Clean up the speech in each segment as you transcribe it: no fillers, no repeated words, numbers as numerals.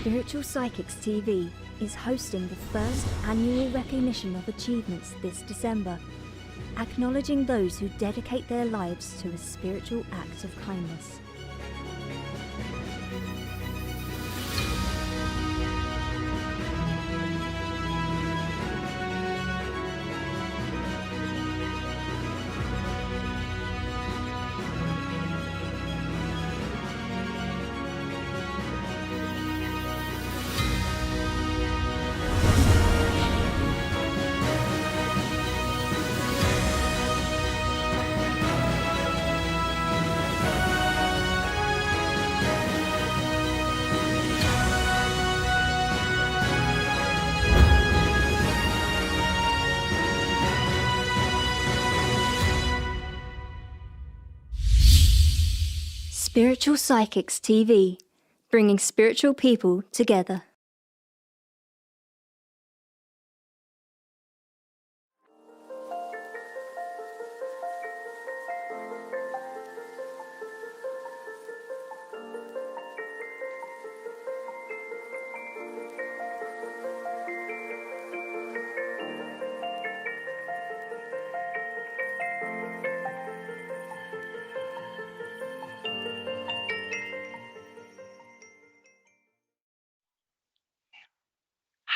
Spiritual Psychics TV is hosting the first annual recognition of achievements this December, acknowledging those who dedicate their lives to a spiritual act of kindness. Spiritual Psychics TV, bringing spiritual people together.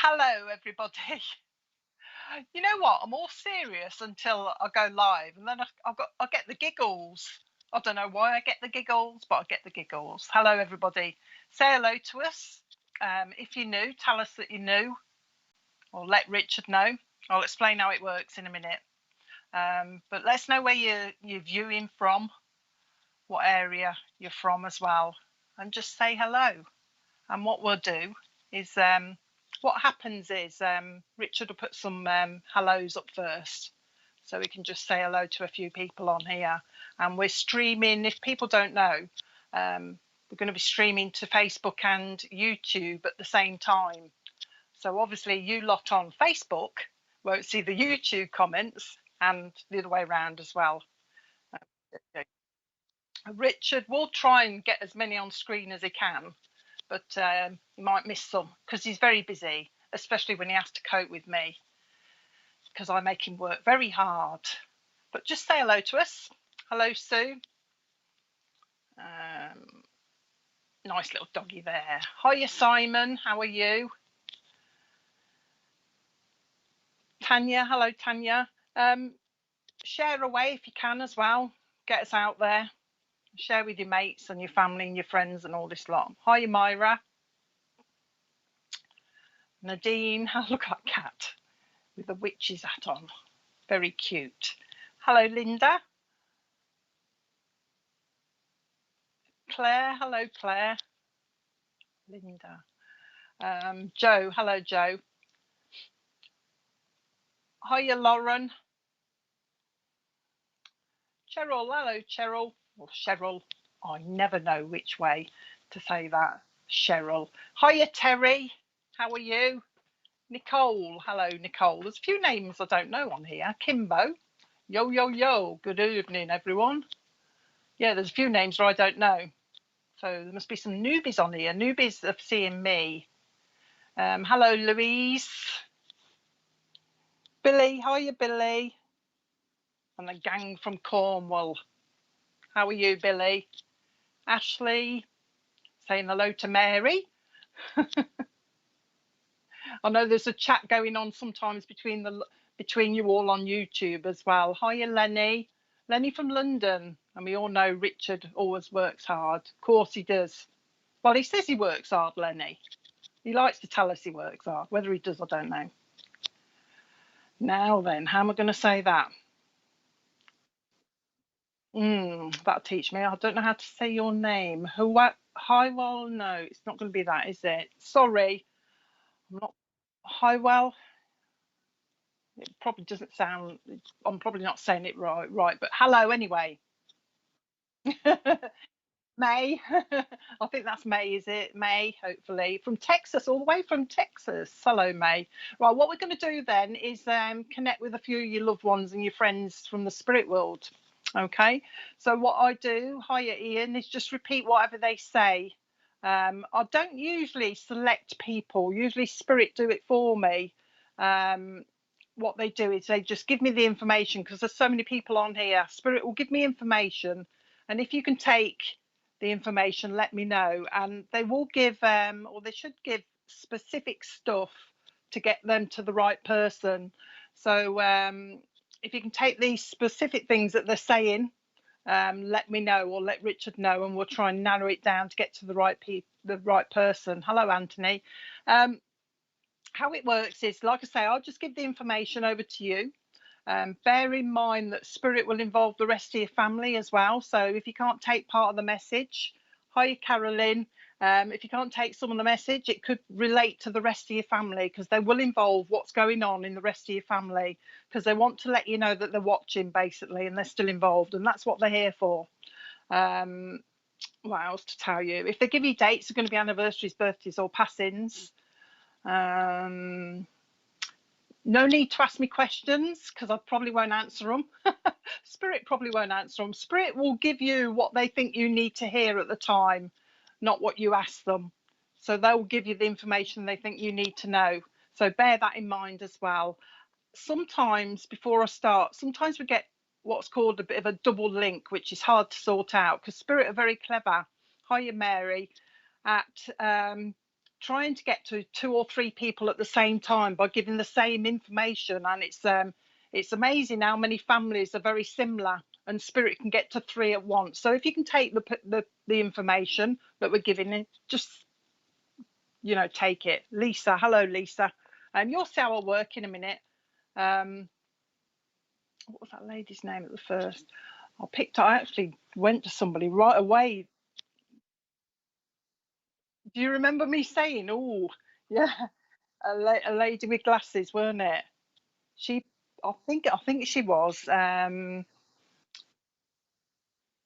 Hello, everybody. You know what? I'm all serious until I go live, and then I get the giggles. I don't know why I get the giggles, but I get the giggles. Hello, everybody. Say hello to us. If you're new, tell us that you're new, or let Richard know. I'll explain how it works in a minute. But let us know where you're viewing from, what area you're from as well, and just say hello. And what we'll do is what happens is Richard will put some hellos up first, so we can just say hello to a few people on here. And we're streaming, if people don't know, we're going to be streaming to Facebook and YouTube at the same time. So obviously you lot on Facebook won't see the YouTube comments, and the other way around as well. Richard will try and get as many on screen as he can, but you might miss some because he's very busy, especially when he has to cope with me, because I make him work very hard. But just say hello to us. Hello, Sue. Nice little doggy there. Hiya, Simon. How are you? Tanya. Hello, Tanya. Share away if you can as well. Get us out there. Share with your mates and your family and your friends and all this lot. Hiya, Myra. Nadine. Look at that cat with a witch's hat on. Very cute. Hello, Linda. Claire. Hello, Claire. Linda. Joe. Hello, Joe. Hiya, Lauren. Cheryl. Hello, Cheryl. Or Cheryl. I never know which way to say that. Cheryl. Hiya, Terry. How are you? Nicole. Hello, Nicole. There's a few names I don't know on here. Kimbo. Yo, yo, yo. Good evening, everyone. Yeah, there's a few names that I don't know. So there must be some newbies on here. Newbies of seeing me. Hello, Louise. Billy. Hiya, Billy. And the gang from Cornwall. How are you, Billy? Ashley. Saying hello to Mary. I know there's a chat going on sometimes between you all on YouTube as well. Hiya, Lenny. Lenny from London. And we all know Richard always works hard. Of course he does. Well, he says he works hard, Lenny. He likes to tell us he works hard. Whether he does, I don't know. Now then, how am I going to say that? That'll teach me. I don't know how to say your name. Well, no, it's not going to be that, is it? Sorry. I'm not. Highwell. It probably doesn't sound. I'm probably not saying it right. But hello anyway. May. I think that's May, is it? May, hopefully. From Texas, all the way from Texas. Hello, May. Right, what we're going to do then is connect with a few of your loved ones and your friends from the spirit world. Okay, so what I do, hiya Ian, is just repeat whatever they say I don't usually select people. Usually Spirit do it for me. Um, what they do is they just give me the information, because there's so many people on here. Spirit will give me information, and if you can take the information, let me know. And they will give, or they should give, specific stuff to get them to the right person. So if you can take these specific things that they're saying, let me know, or let Richard know, and we'll try and narrow it down to get to the right person. Hello, Anthony. How it works is, like I say, I'll just give the information over to you. Bear in mind that Spirit will involve the rest of your family as well. So if you can't take part of the message, hi Carolyn. If you can't take some of the message, it could relate to the rest of your family, because they will involve what's going on in the rest of your family, because they want to let you know that they're watching, basically, and they're still involved, and that's what they're here for. What else to tell you? If they give you dates, are going to be anniversaries, birthdays, or passings. No need to ask me questions, because I probably won't answer them. Spirit probably won't answer them. Spirit will give you what they think you need to hear at the time, not what you ask them. So they'll give you the information they think you need to know. So bear that in mind as well. Sometimes before I start, sometimes we get what's called a bit of a double link, which is hard to sort out, because Spirit are very clever. Hiya, Mary, at trying to get to 2 or 3 people at the same time by giving the same information. And it's amazing how many families are very similar, and Spirit can get to 3 at once. So if you can take the information that we're giving, just take it. Lisa, hello Lisa. You'll see how I work in a minute. What was that lady's name at the first? I actually went to somebody right away. Do you remember me saying, oh, yeah, a lady with glasses, weren't it? She, I think she was. I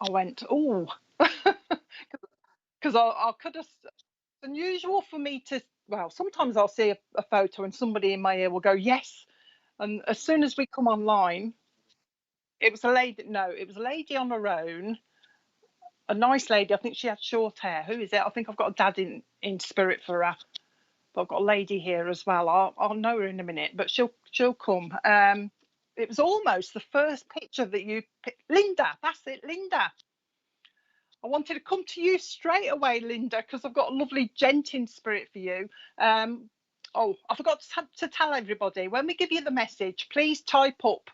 went, oh, because I could have. It's unusual for me to. Well, sometimes I'll see a photo and somebody in my ear will go, yes. And as soon as we come online, it was a lady. No, it was a lady on her own, a nice lady. I think she had short hair. Who is it? I think I've got a dad in spirit for her. But I've got a lady here as well. I'll know her in a minute, but she'll come. It was almost the first picture that you picked. Linda, that's it, Linda. I wanted to come to you straight away, Linda, because I've got a lovely gent in spirit for you. Oh, I forgot to tell everybody, when we give you the message, please type up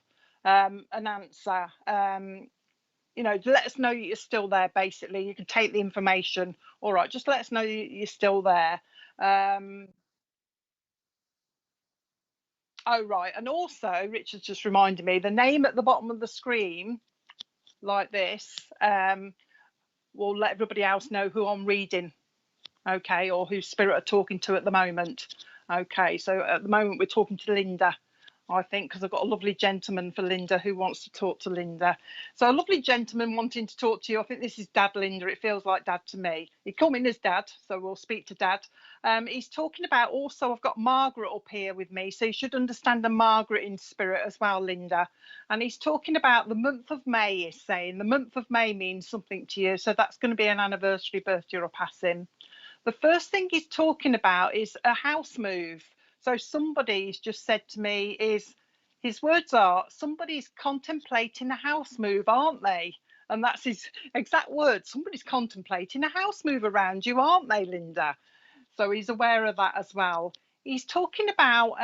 an answer. Let us know you're still there, basically. You can take the information. All right, just let us know you're still there. Oh, right. And also, Richard's just reminded me, the name at the bottom of the screen, like this, will let everybody else know who I'm reading, okay, or who Spirit are talking to at the moment. Okay, so at the moment we're talking to Linda, I think, because I've got a lovely gentleman for Linda who wants to talk to Linda. So a lovely gentleman wanting to talk to you. I think this is Dad, Linda. It feels like Dad to me. He come in as Dad, so we'll speak to Dad. He's talking about, also, I've got Margaret up here with me, so you should understand a Margaret in spirit as well, Linda. And he's talking about the month of May. He's saying the month of May means something to you, so that's going to be an anniversary, birthday, or passing. The first thing he's talking about is a house move. So somebody's just said to me, his words are, somebody's contemplating a house move, aren't they? And that's his exact words. Somebody's contemplating a house move around you, aren't they, Linda? So he's aware of that as well. He's talking about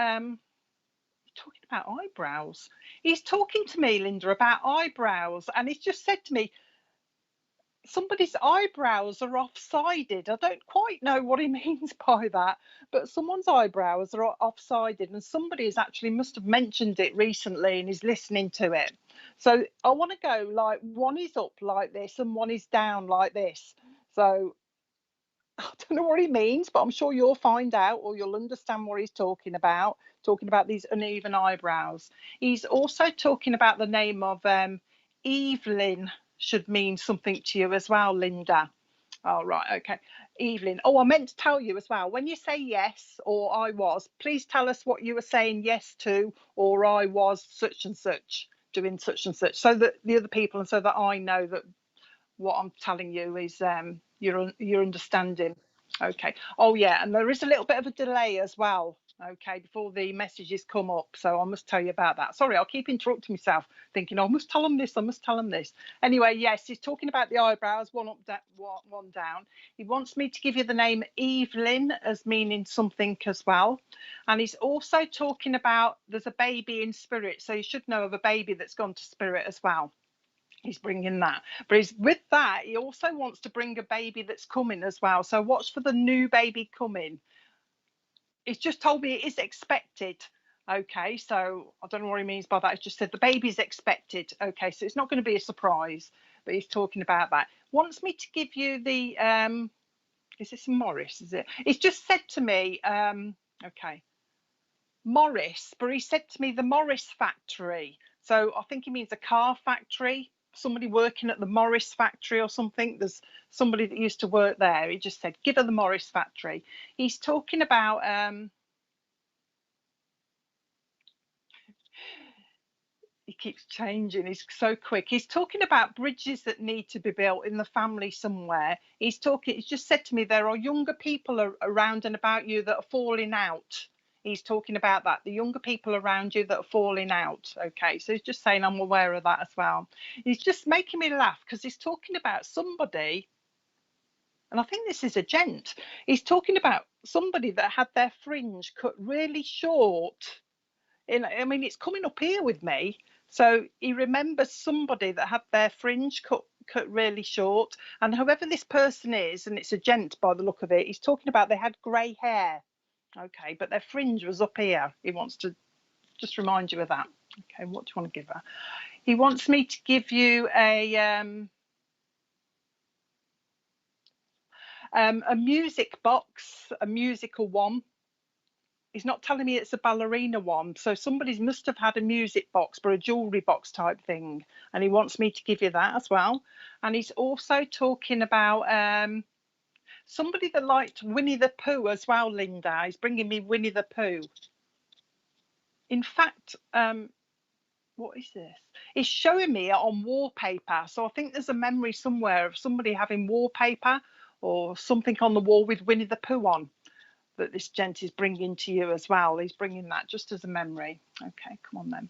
eyebrows. He's talking to me, Linda, about eyebrows, and he's just said to me, somebody's eyebrows are off-sided. I don't quite know what he means by that, but someone's eyebrows are off-sided, and somebody has actually must have mentioned it recently and is listening to it. So I want to go like, one is up like this and one is down like this. So I don't know what he means, but I'm sure you'll find out, or you'll understand what he's talking about these uneven eyebrows. He's also talking about the name of Evelyn should mean something to you as well, Linda. Oh, right, okay. Evelyn. Oh, I meant to tell you as well, when you say yes or I was, please tell us what you were saying yes to, or I was such and such, doing such and such, so that the other people, and so that I know that what I'm telling you is you're understanding. Okay. Oh, yeah. And there is a little bit of a delay as well. Okay, before the messages come up. So I must tell you about that. Sorry, I'll keep interrupting myself, thinking, oh, I must tell them this, I must tell them this. Anyway, yes, he's talking about the eyebrows, one up, one down. He wants me to give you the name Evelyn as meaning something as well. And he's also talking about there's a baby in spirit. So you should know of a baby that's gone to spirit as well. He's bringing that, but he's with that he also wants to bring a baby that's coming as well, so watch for the new baby coming. He's just told me it is expected. Okay, so I don't know what he means by that. He's just said the baby's expected. Okay, so it's not going to be a surprise, but he's talking about that. Wants me to give you the is this Morris, is it? He's just said to me okay, Morris, but he said to me the Morris factory. So I think he means a car factory, somebody working at the Morris factory or something. There's somebody that used to work there. He just said, give her the Morris factory. He's talking about he keeps changing. He's so quick. He's talking about bridges that need to be built in the family somewhere. He's just said to me there are younger people around and about you that are falling out. He's talking about that, the younger people around you that are falling out. Okay, so he's just saying I'm aware of that as well. He's just making me laugh because he's talking about somebody, and I think this is a gent. He's talking about somebody that had their fringe cut really short. I mean, it's coming up here with me. So he remembers somebody that had their fringe cut really short. And whoever this person is, and it's a gent by the look of it, he's talking about they had grey hair. Okay, but their fringe was up here. He wants to just remind you of that. Okay, what do you want to give her? He wants me to give you a music box, a musical one. He's not telling me it's a ballerina one. So somebody must have had a music box, but a jewellery box type thing. And he wants me to give you that as well. And he's also talking about somebody that liked Winnie the Pooh as well, Linda. He's bringing me Winnie the Pooh. In fact, what is this? He's showing me it on wallpaper. So I think there's a memory somewhere of somebody having wallpaper or something on the wall with Winnie the Pooh on, that this gent is bringing to you as well. He's bringing that just as a memory. Okay, come on then.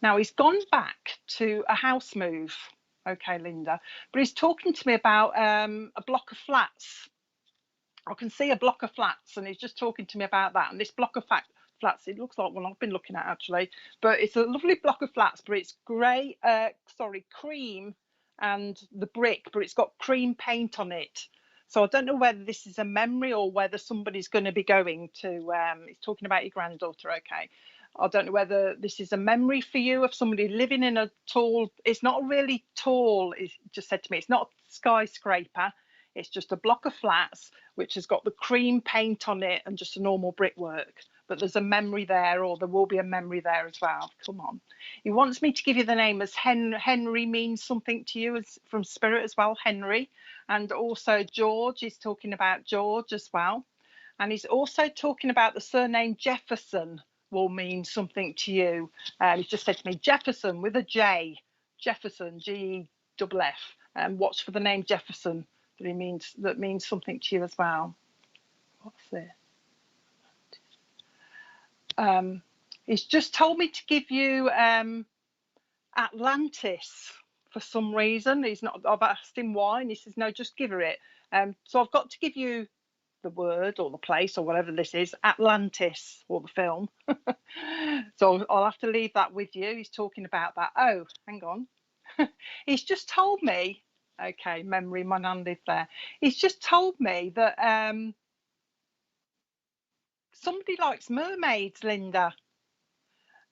Now he's gone back to a house move. Okay, Linda, but he's talking to me about a block of flats. I can see a block of flats, and he's just talking to me about that. And this block of flats, it looks like one I've been looking at actually, but it's a lovely block of flats, but it's grey, cream, and the brick, but it's got cream paint on it. So I don't know whether this is a memory or whether somebody's going to be going to, he's talking about your granddaughter, okay. I don't know whether this is a memory for you of somebody living in a tall, it's not really tall, he just said to me, it's not a skyscraper, it's just a block of flats which has got the cream paint on it and just a normal brickwork. But there's a memory there, or there will be a memory there as well. Come on. He wants me to give you the name as Henry means something to you as from spirit as well, Henry. And also George, he's talking about George as well. And he's also talking about the surname Jefferson will mean something to you. He's just said to me, Jefferson with a J, Jefferson, G-F-F. Watch for the name Jefferson. That means something to you as well. What's this? He's just told me to give you Atlantis for some reason. I've asked him why, and he says no, just give her it. So I've got to give you the word or the place or whatever this is, Atlantis, or the film. So I'll have to leave that with you. He's talking about that. Oh, hang on. He's just told me, okay, memory, my nan lived there. He's just told me that somebody likes mermaids, Linda.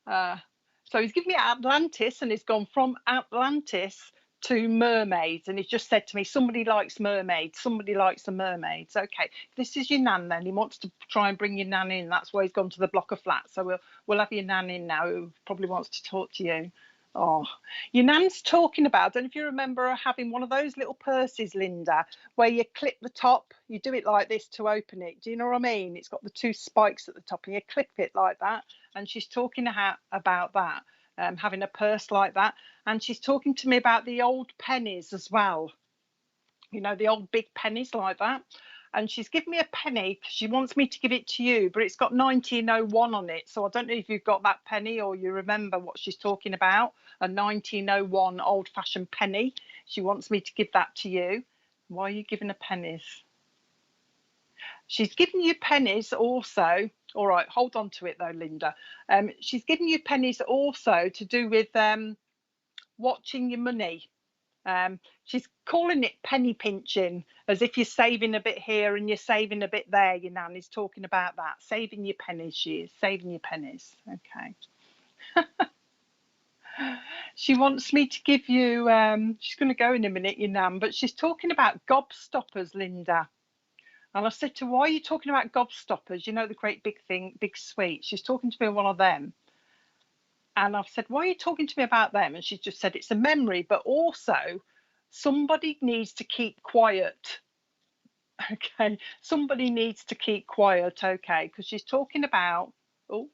So he's given me Atlantis, and he's gone from Atlantis to mermaids, and he's just said to me, somebody likes mermaids, somebody likes the mermaids. Okay, if this is your nan, then he wants to try and bring your nan in. That's why he's gone to the block of flats. So we'll have your nan in now, who probably wants to talk to you. Oh, your nan's talking about, I don't know if you remember her having one of those little purses, Linda, where you clip the top, you do it like this to open it. Do you know what I mean? It's got the two spikes at the top, and you clip it like that. And she's talking about that, having a purse like that. And she's talking to me about the old pennies as well. you know, the old big pennies like that. And she's given me a penny because she wants me to give it to you, but it's got 1901 on it. So I don't know if you've got that penny or you remember what she's talking about. A 1901 old fashioned penny. She wants me to give that to you. Why are you giving her pennies? She's giving you pennies also. All right, hold on to it though, Linda. She's giving you pennies also to do with watching your money. She's calling it penny pinching, as if you're saving a bit here and you're saving a bit there. Your nan is talking about that, saving your pennies. She is saving your pennies. Okay. She wants me to give you. She's going to go in a minute, your nan, but she's talking about gobstoppers, Linda. And I said to her, why are you talking about gobstoppers? You know, the great big thing, big sweet. She's talking to me one of them. And I've said, why are you talking to me about them? And she's just said, it's a memory, but also somebody needs to keep quiet. Okay, somebody needs to keep quiet. Okay, because she's talking about, oh,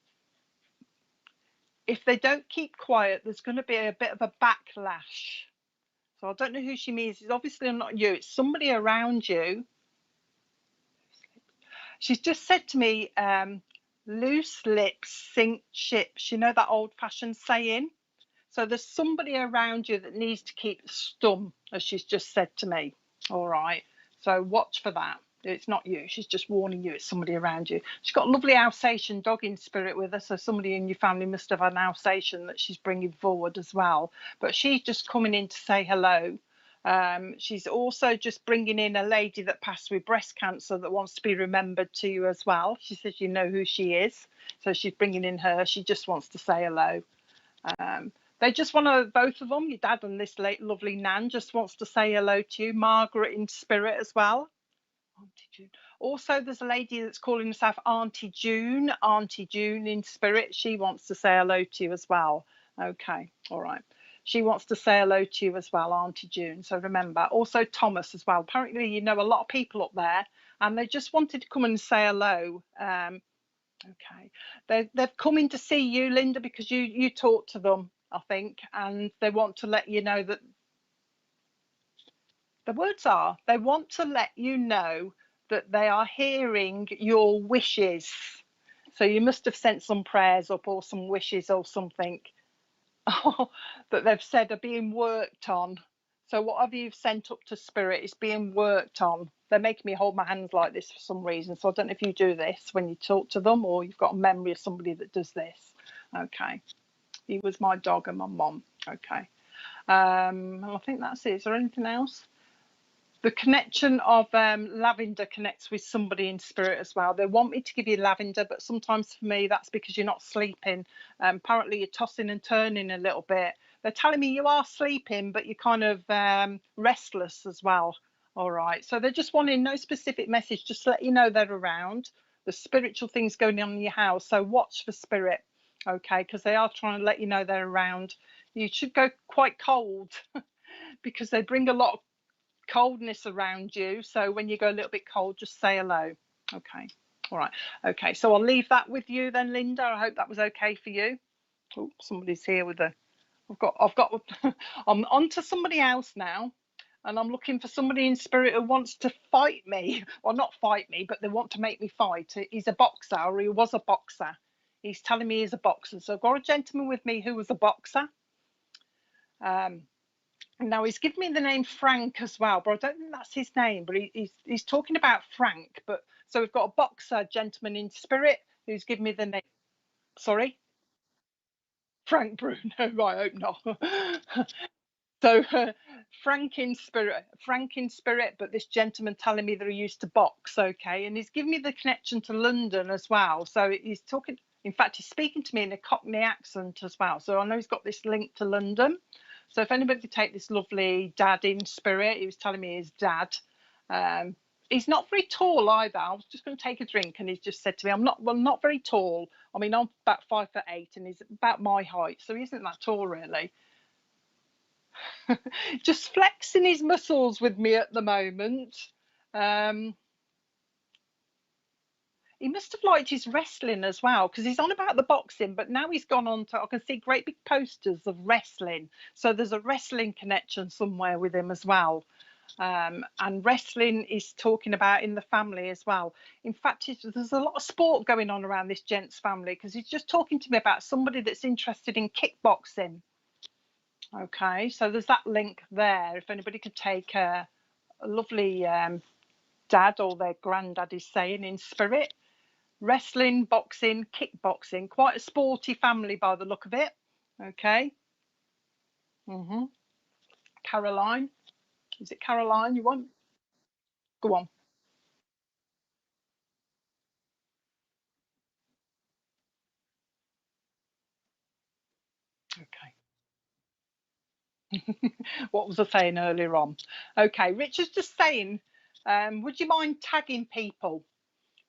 if they don't keep quiet, there's going to be a bit of a backlash. So I don't know who she means. It's obviously not you, it's somebody around you. She's just said to me, loose lips sink ships. You know that old fashioned saying? So there's somebody around you that needs to keep stum, as she's just said to me. All right. So watch for that. It's not you. She's just warning you. It's somebody around you. She's got a lovely Alsatian dog in spirit with her. So somebody in your family must have an Alsatian that she's bringing forward as well. But she's just coming in to say hello. She's also just bringing in a lady that passed with breast cancer that wants to be remembered to you as well. She says you know who she is. So she's bringing in her. She just wants to say hello. They just want to, both of them, your dad and this late lovely nan, just wants to say hello to you. Margaret in spirit as well. Auntie June. Also, there's a lady that's calling herself Auntie June. Auntie June in spirit. She wants to say hello to you as well. Okay, all right. She wants to say hello to you as well, Auntie June. So remember, also Thomas as well. Apparently, you know a lot of people up there, and they just wanted to come and say hello. Okay, they've come in to see you, Linda, because you talked to them, I think, and they want to let you know that the words are, they want to let you know that they are hearing your wishes. So you must have sent some prayers up or some wishes or something that they've said are being worked on. So whatever you've sent up to spirit is being worked on. They're making me hold my hands like this for some reason. So I don't know if you do this when you talk to them or you've got a memory of somebody that does this. Okay. He was my dog and my mom. Okay. I think that's it. Is there anything else? The connection of lavender connects with somebody in spirit as well. They want me to give you lavender, but sometimes for me that's because you're not sleeping. Apparently you're tossing and turning a little bit. They're telling me you are sleeping, but you're kind of restless as well. All right, so they're just wanting no specific message, just to let you know they're around. The spiritual things going on in your house, so watch for spirit, okay, because they are trying to let you know they're around. You should go quite cold because they bring a lot of coldness around you. So when you go a little bit cold, just say hello. Okay. All right. Okay. So I'll leave that with you then, Linda. I hope that was okay for you. Oh, somebody's here with a. I've got. I'm on to somebody else now, and I'm looking for somebody in spirit who wants to fight me. Well, not fight me, but they want to make me fight. He's a boxer, or he was a boxer. He's telling me he's a boxer. So I've got a gentleman with me who was a boxer. Now he's given me the name Frank as well, but I don't think that's his name. But he's talking about Frank. But so we've got a boxer gentleman in spirit who's given me the name. Sorry, Frank Bruno. Right, I hope not. So Frank in spirit, but this gentleman telling me that he used to box. Okay, and he's given me the connection to London as well. So he's talking. In fact, he's speaking to me in a Cockney accent as well. So I know he's got this link to London. So if anybody could take this lovely dad in spirit, he was telling me his dad. He's not very tall either. I was just going to take a drink, and he's just said to me, not very tall. I mean, I'm about 5'8", and he's about my height, so he isn't that tall really. Just flexing his muscles with me at the moment. He must have liked his wrestling as well, because he's on about the boxing, but now he's gone on to, I can see great big posters of wrestling. So there's a wrestling connection somewhere with him as well. And wrestling is talking about in the family as well. In fact, there's a lot of sport going on around this gent's family, because he's just talking to me about somebody that's interested in kickboxing. Okay, so there's that link there. If anybody could take a lovely dad or their granddad is saying in spirit. Wrestling, boxing, kickboxing, quite a sporty family by the look of it. Okay. Caroline, is it Caroline you want? Go on. Okay. What was I saying earlier on? Okay, Richard's just saying, would you mind tagging people?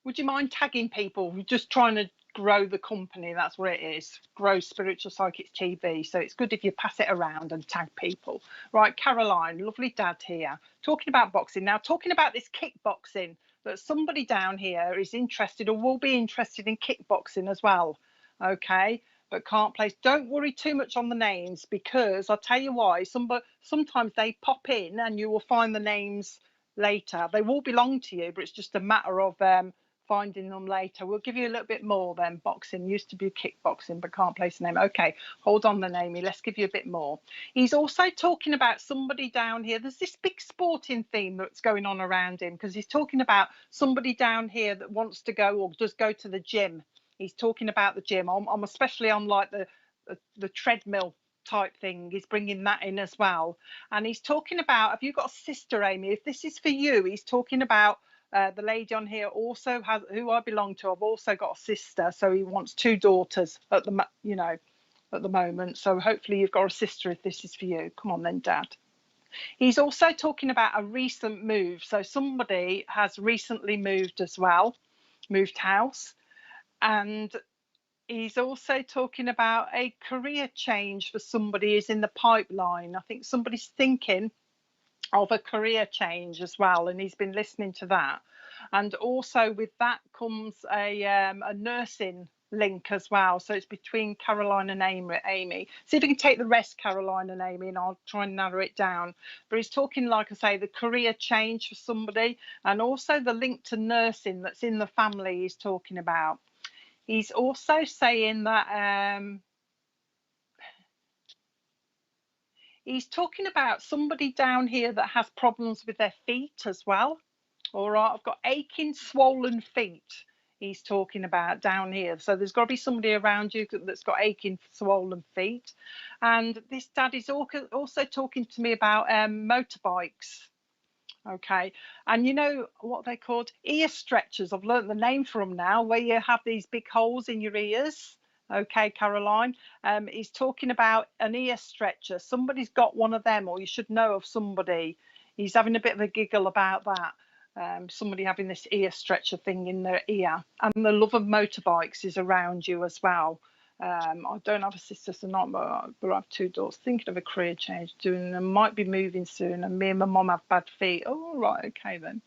Would you mind tagging people? We're just trying to grow the company. That's what it is. Grow Spiritual Psychics TV. So it's good if you pass it around and tag people. Right, Caroline, lovely dad here, talking about boxing. Now, talking about this kickboxing, that somebody down here is interested or will be interested in kickboxing as well. Okay, but can't place. Don't worry too much on the names, because I'll tell you why. Sometimes they pop in and you will find the names later. They will belong to you, but it's just a matter of finding them later. We'll give you a little bit more then. Boxing used to be kickboxing, but can't place a name. Okay, hold on then, Amy. Let's give you a bit more. He's also talking about somebody down here. There's this big sporting theme that's going on around him, because he's talking about somebody down here that wants to go or does go to the gym. He's talking about the gym. I'm especially on like the treadmill type thing. He's bringing that in as well. And he's talking about, have you got a sister, Amy? If this is for you, he's talking about the lady on here also has, who I belong to. I've also got a sister, so he wants two daughters at the at the moment. So hopefully you've got a sister if this is for you. Come on then, Dad. He's also talking about a recent move. So somebody has recently moved as well, moved house, and he's also talking about a career change for somebody who's in the pipeline. I think somebody's thinking of a career change as well, and he's been listening to that. And also with that comes a nursing link as well. So it's between Caroline and Amy. See if you can take the rest, Caroline and Amy, and I'll try and narrow it down. But he's talking, like I say, the career change for somebody, and also the link to nursing that's in the family he's talking about. He's also saying that he's talking about somebody down here that has problems with their feet as well. All right, I've got aching, swollen feet. He's talking about down here. So there's got to be somebody around you that's got aching, swollen feet. And this dad is also talking to me about motorbikes. Okay, and you know what they called? Ear stretchers. I've learnt the name for them now, where you have these big holes in your ears. Okay, Caroline. He's talking about an ear stretcher. Somebody's got one of them, or you should know of somebody. He's having a bit of a giggle about that. Somebody having this ear stretcher thing in their ear. And the love of motorbikes is around you as well. I don't have a sister, so not, but I have two daughters. Thinking of a career change, doing them, might be moving soon, and me and my mum have bad feet. Oh, right, okay then.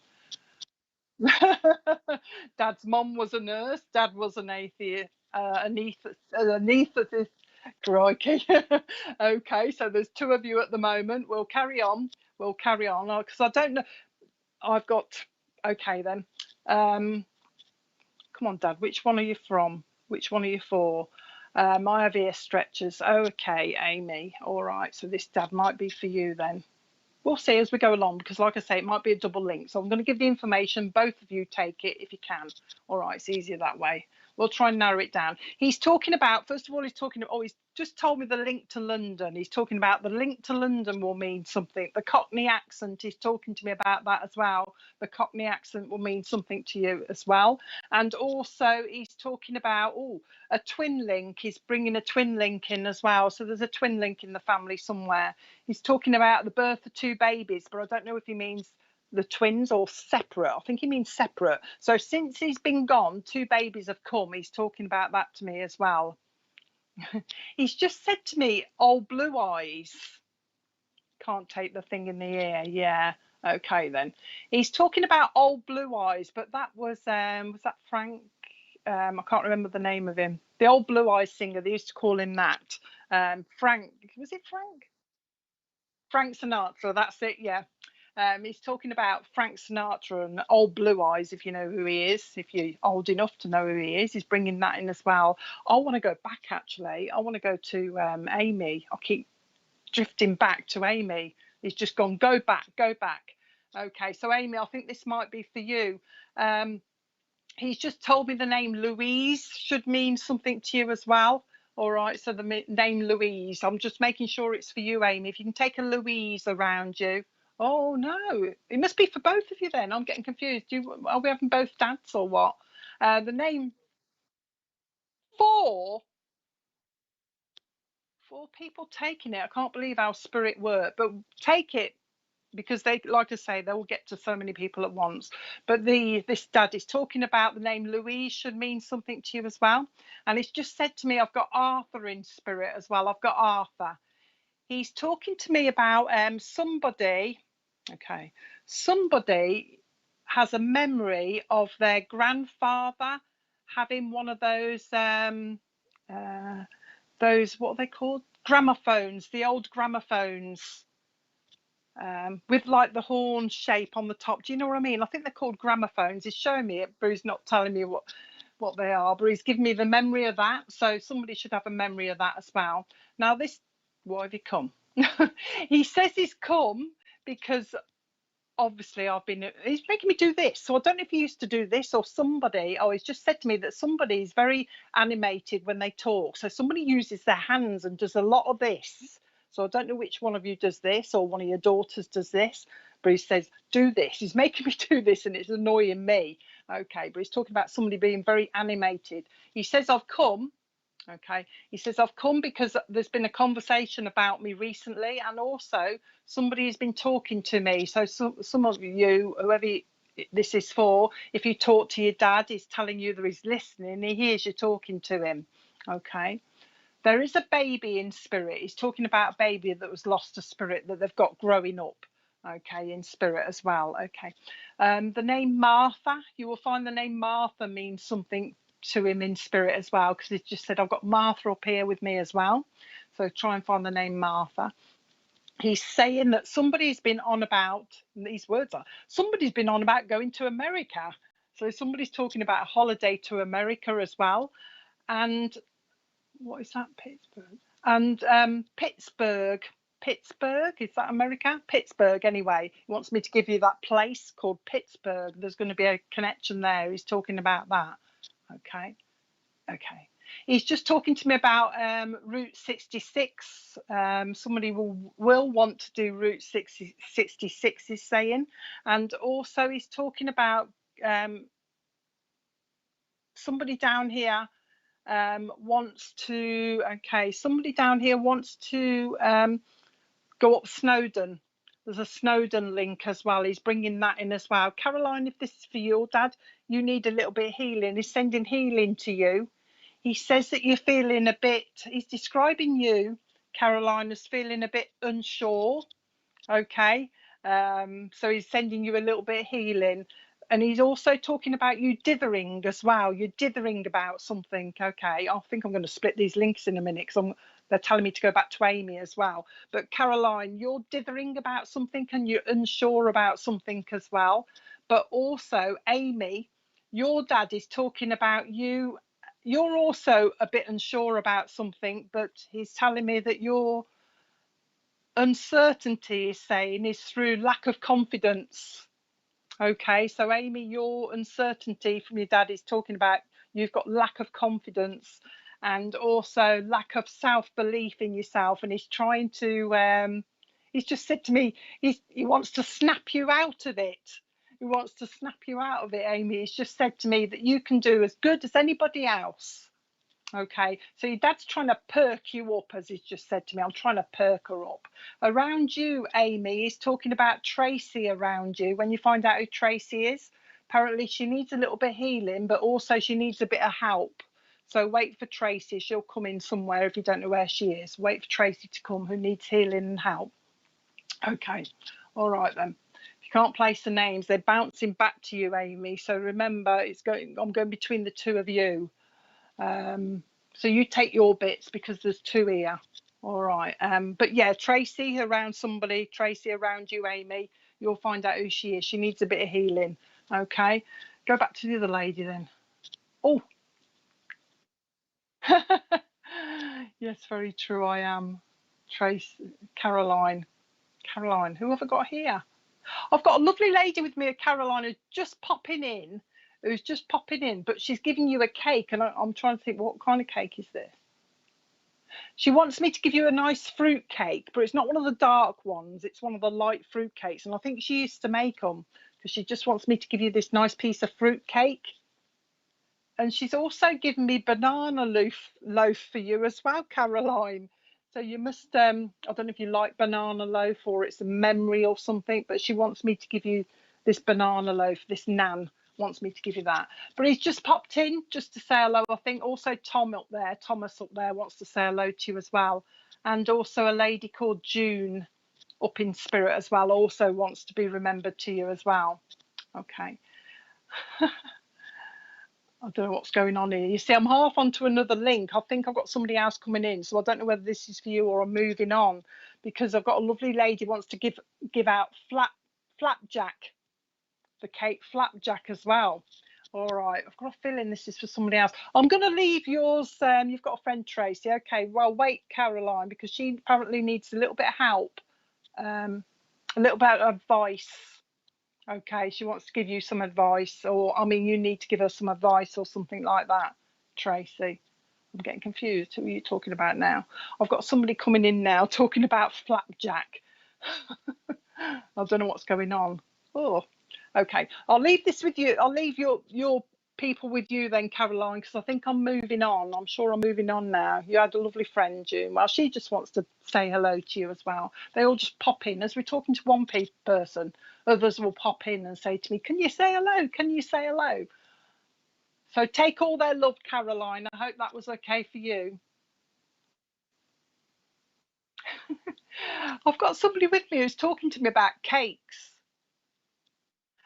Dad's mum was a nurse. Dad was an atheist, anaesthetist. Crikey. Okay, so there's two of you at the moment. We'll carry on. We'll carry on because I don't know. I've got. Okay then. Come on, Dad. Which one are you from? Which one are you for? I have ear stretchers. Okay, Amy. All right. So this, Dad, might be for you then. We'll see as we go along, because like I say, it might be a double link. So I'm going to give the information. Both of you take it if you can. All right, it's easier that way. We'll try and narrow it down. He's talking about, first of all, he's talking, oh, he's just told me the link to London. He's talking about the link to London will mean something. The Cockney accent, he's talking to me about that as well. The Cockney accent will mean something to you as well. And also he's talking about, oh, a twin link. He's bringing a twin link in as well. So there's a twin link in the family somewhere. He's talking about the birth of two babies, but I don't know if he means the twins or separate. I think he means separate. So since he's been gone, two babies have come. He's talking about that to me as well. He's just said to me, oh, blue eyes. Can't take the thing in the ear. Yeah. Okay then. He's talking about old blue eyes, but that was that Frank? I can't remember the name of him. The old blue eyes singer. They used to call him that. Frank. Was it Frank? Frank Sinatra, that's it, yeah. He's talking about Frank Sinatra and Old Blue Eyes, if you know who he is, if you're old enough to know who he is. He's bringing that in as well. I want to go back, actually. I want to go to Amy. I keep drifting back to Amy. He's just gone, go back, go back. Okay, so Amy, I think this might be for you. He's just told me the name Louise should mean something to you as well. All right, so the name Louise, I'm just making sure it's for you, Amy. If you can take a Louise around you. Oh no, it must be for both of you then. I'm getting confused. Are we having both dads or what? The name four, four people taking it. I can't believe how spirit worked, but take it, because they, like I say, they will get to so many people at once. But this dad is talking about the name Louise should mean something to you as well. And it's just said to me, I've got Arthur in spirit as well. I've got Arthur. He's talking to me about somebody. Okay, somebody has a memory of their grandfather having one of those what are they called, gramophones, the old gramophones, with like the horn shape on the top. Do you know what I mean? I think they're called gramophones. He's showing me it, but he's not telling me what they are. But he's giving me the memory of that. So somebody should have a memory of that as well. Now this, why have he come? He says he's come because obviously he's making me do this. So I don't know if he used to do this or somebody. Oh, he's just said to me that somebody is very animated when they talk. So somebody uses their hands and does a lot of this. So I don't know which one of you does this, or one of your daughters does this, but he says, do this. He's making me do this and it's annoying me. Okay, but he's talking about somebody being very animated. He says, I've come. Okay, he says, I've come because there's been a conversation about me recently, and also somebody has been talking to me. So some of you, whoever this is for, if you talk to your dad, he's telling you that he's listening, he hears you talking to him. Okay, there is a baby in spirit. He's talking about a baby that was lost to spirit that they've got growing up. Okay, in spirit as well. Okay, the name Martha, you will find the name Martha means something to him in spirit as well, because he's just said, I've got Martha up here with me as well. So try and find the name Martha. He's saying that somebody's been on about, these words are, somebody's been on about going to America. So somebody's talking about a holiday to America as well. And what is that, Pittsburgh? And Pittsburgh, is that America? Pittsburgh, anyway. He wants me to give you that place called Pittsburgh. There's going to be a connection there. He's talking about that. Okay. Okay. He's just talking to me about Route 66. Somebody will want to do Route 66, he's saying. And also he's talking about somebody down here wants to, okay, somebody down here wants to go up Snowdon. There's a Snowdon link as well. He's bringing that in as well. Caroline, if this is for your dad, you need a little bit of healing. He's sending healing to you. He says that you're feeling a bit, he's describing you, Caroline, as feeling a bit unsure. Okay. So he's sending you a little bit of healing. And he's also talking about you dithering as well. You're dithering about something. Okay. I think I'm going to split these links in a minute, because they're telling me to go back to Amy as well. But Caroline, you're dithering about something and you're unsure about something as well. But also, Amy, your dad is talking about you. You're also a bit unsure about something, but he's telling me that your uncertainty, is saying, is through lack of confidence. Okay, so Amy, your uncertainty from your dad is talking about you've got lack of confidence and also lack of self-belief in yourself, and he's trying to he's just said to me he wants to snap you out of it. He wants to snap you out of it, Amy. He's just said to me that you can do as good as anybody else. Okay, so your dad's trying to perk you up, as he's just said to me. I'm trying to perk her up. Around you, Amy, he's talking about Tracy around you. When you find out who Tracy is, apparently she needs a little bit of healing, but also she needs a bit of help. So wait for Tracy. She'll come in somewhere if you don't know where she is. Wait for Tracy to come, who needs healing and help. Okay, all right then. If you can't place the names, they're bouncing back to you, Amy. So remember, I'm going between the two of you. So you take your bits, because there's two here. All right. But yeah, Tracy around somebody, Tracy around you, Amy. You'll find out who she is. She needs a bit of healing. Okay, go back to the other lady then. Oh, yes, very true. I am. Trace, Caroline. Caroline, who have I got here? I've got a lovely lady with me, Caroline, who's just popping in. But she's giving you a cake, and I'm trying to think, what kind of cake is this? She wants me to give you a nice fruit cake, but it's not one of the dark ones. It's one of the light fruit cakes, and I think she used to make them because she just wants me to give you this nice piece of fruit cake. And she's also given me banana loaf for you as well, Caroline. So you must, I don't know if you like banana loaf or it's a memory or something, but she wants me to give you this banana loaf. This Nan wants me to give you that. But he's just popped in just to say hello. I think also Thomas up there wants to say hello to you as well. And also a lady called June up in spirit as well also wants to be remembered to you as well. Okay. I don't know what's going on here. You see, I'm half onto another link. I think I've got somebody else coming in, so I don't know whether this is for you or I'm moving on because I've got a lovely lady who wants to give out flapjack, the cake flapjack as well. All right, I've got a feeling this is for somebody else. I'm going to leave yours. You've got a friend, Tracy. Okay, well, wait, Caroline, because she apparently needs a little bit of help, a little bit of advice. Okay, she wants to give you some advice, or I mean, you need to give her some advice or something like that, Tracy. I'm getting confused. Who are you talking about now? I've got somebody coming in now talking about flapjack. I don't know what's going on. Oh, okay. I'll leave this with you. I'll leave your people with you then, Caroline, because I think I'm moving on. I'm sure I'm moving on now. You had a lovely friend, June. Well, she just wants to say hello to you as well. They all just pop in as we're talking to one person. Others will pop in and say to me, "Can you say hello? Can you say hello?" So take all their love, Caroline. I hope that was okay for you. I've got somebody with me who's talking to me about cakes.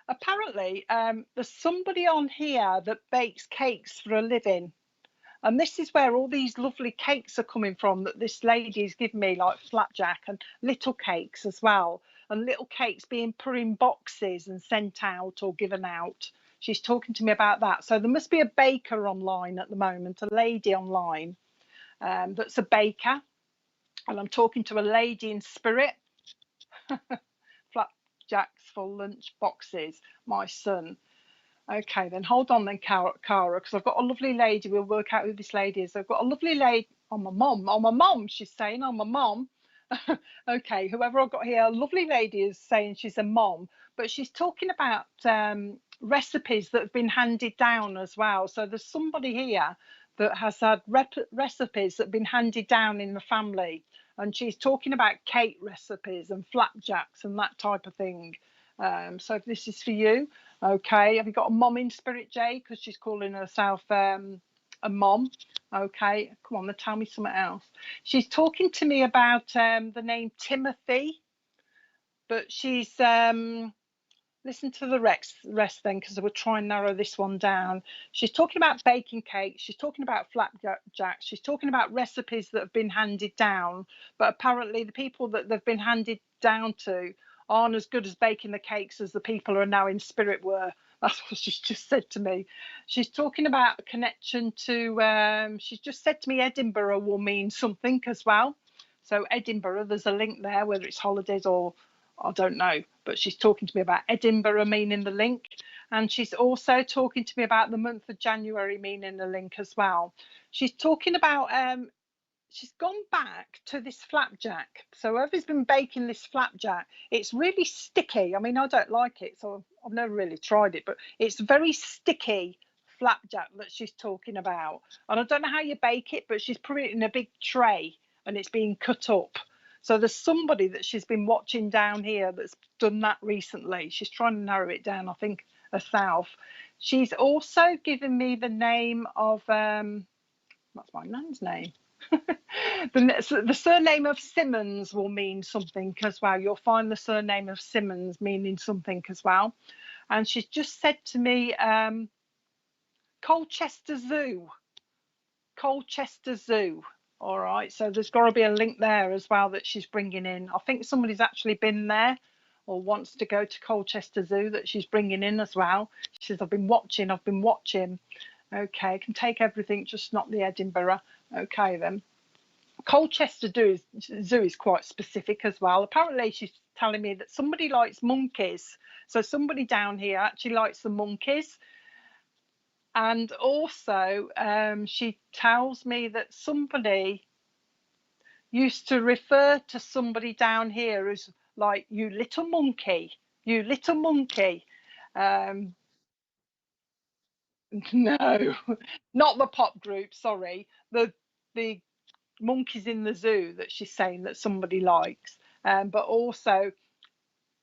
Apparently, there's somebody on here that bakes cakes for a living. And this is where all these lovely cakes are coming from that this lady's given me, like flapjack and little cakes as well. And little cakes being put in boxes and sent out or given out. She's talking to me about that. So there must be a baker online at the moment, a lady online that's a baker. And I'm talking to a lady in spirit. Flapjacks for lunch boxes, my son. Okay, then hold on then, Cara, because I've got a lovely lady. We'll work out who this lady is. I've got a lovely lady. Oh, my mum. Oh, my mum. She's saying, oh, my mum. Okay, whoever I've got here, a lovely lady is saying she's a mom, but she's talking about recipes that have been handed down as well. So there's somebody here that has had recipes that have been handed down in the family, and she's talking about cake recipes and flapjacks and that type of thing. So if this is for you, okay. Have you got a mom in spirit, Jay? Because she's calling herself a mom. Okay, come on, then tell me something else. She's talking to me about the name Timothy, but she's listen to the rest then, because we'll try and narrow this one down. She's talking about baking cakes. She's talking about flapjacks. She's talking about recipes that have been handed down, but apparently the people that they've been handed down to aren't as good as baking the cakes as the people who are now in spirit were. That's what she's just said to me. She's talking about a connection to, she's just said to me Edinburgh will mean something as well. So Edinburgh, there's a link there, whether it's holidays or I don't know, but she's talking to me about Edinburgh meaning the link. And she's also talking to me about the month of January meaning the link as well. She's talking about, she's gone back to this flapjack. So whoever's been baking this flapjack, it's really sticky. I mean, I don't like it, so I've never really tried it, but it's very sticky flapjack that she's talking about. And I don't know how you bake it, but she's put it in a big tray and it's being cut up. So there's somebody that she's been watching down here that's done that recently. She's trying to narrow it down, I think, herself. She's also given me the name of, that's my nan's name. The surname of Simmons will mean something as well. You'll find the surname of Simmons meaning something as well. And she's just said to me, Colchester Zoo. Colchester Zoo. All right, so there's got to be a link there as well that she's bringing in. I think somebody's actually been there or wants to go to Colchester Zoo that she's bringing in as well. She says, I've been watching. Okay, can take everything, just not the Edinburgh. Okay, then. Colchester Zoo is quite specific as well. Apparently, she's telling me that somebody likes monkeys. So somebody down here actually likes the monkeys. And also, she tells me that somebody used to refer to somebody down here as like, you little monkey, you little monkey. No, not the pop group, sorry. The monkeys in the zoo that she's saying that somebody likes, but also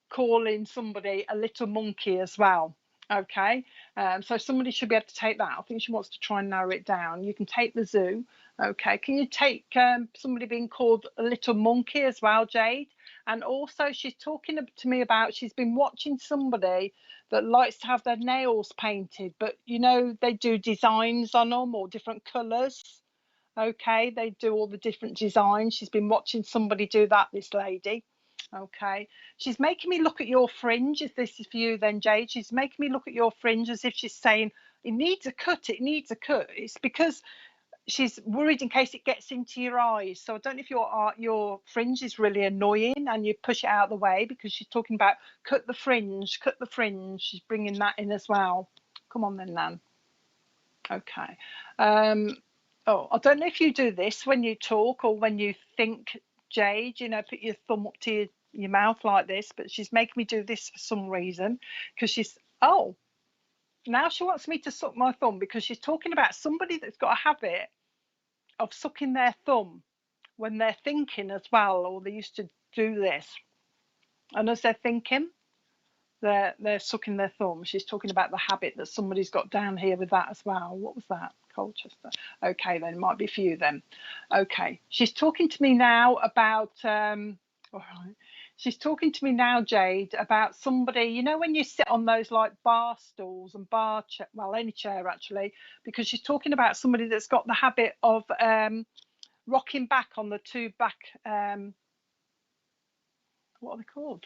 calling somebody a little monkey as well. Okay, so somebody should be able to take that. I think she wants to try and narrow it down. You can take the zoo. Okay, can you take somebody being called a little monkey as well, Jade? And also, she's talking to me about she's been watching somebody that likes to have their nails painted, but you know, they do designs on them or different colours. Okay, they do all the different designs. She's been watching somebody do that, this lady. Okay, she's making me look at your fringe. If this is for you, then Jade, she's making me look at your fringe as if she's saying it needs a cut, it needs a cut. It's because she's worried in case it gets into your eyes. So I don't know if your fringe is really annoying and you push it out of the way, because she's talking about cut the fringe, cut the fringe. She's bringing that in as well. Come on then, Nan. Okay. Oh, I don't know if you do this when you talk or when you think, Jade, you know, put your thumb up to your mouth like this, but she's making me do this for some reason, because she's, oh, now she wants me to suck my thumb, because she's talking about somebody that's got a habit of sucking their thumb when they're thinking as well, or they used to do this. And as they're thinking, they're sucking their thumb. She's talking about the habit that somebody's got down here with that as well. What was that? Colchester. Okay, then it might be for you then. Okay, she's talking to me now about all right. She's talking to me now, Jade, about somebody, you know, when you sit on those like bar stools and well, any chair actually, because she's talking about somebody that's got the habit of rocking back on the two back what are they called?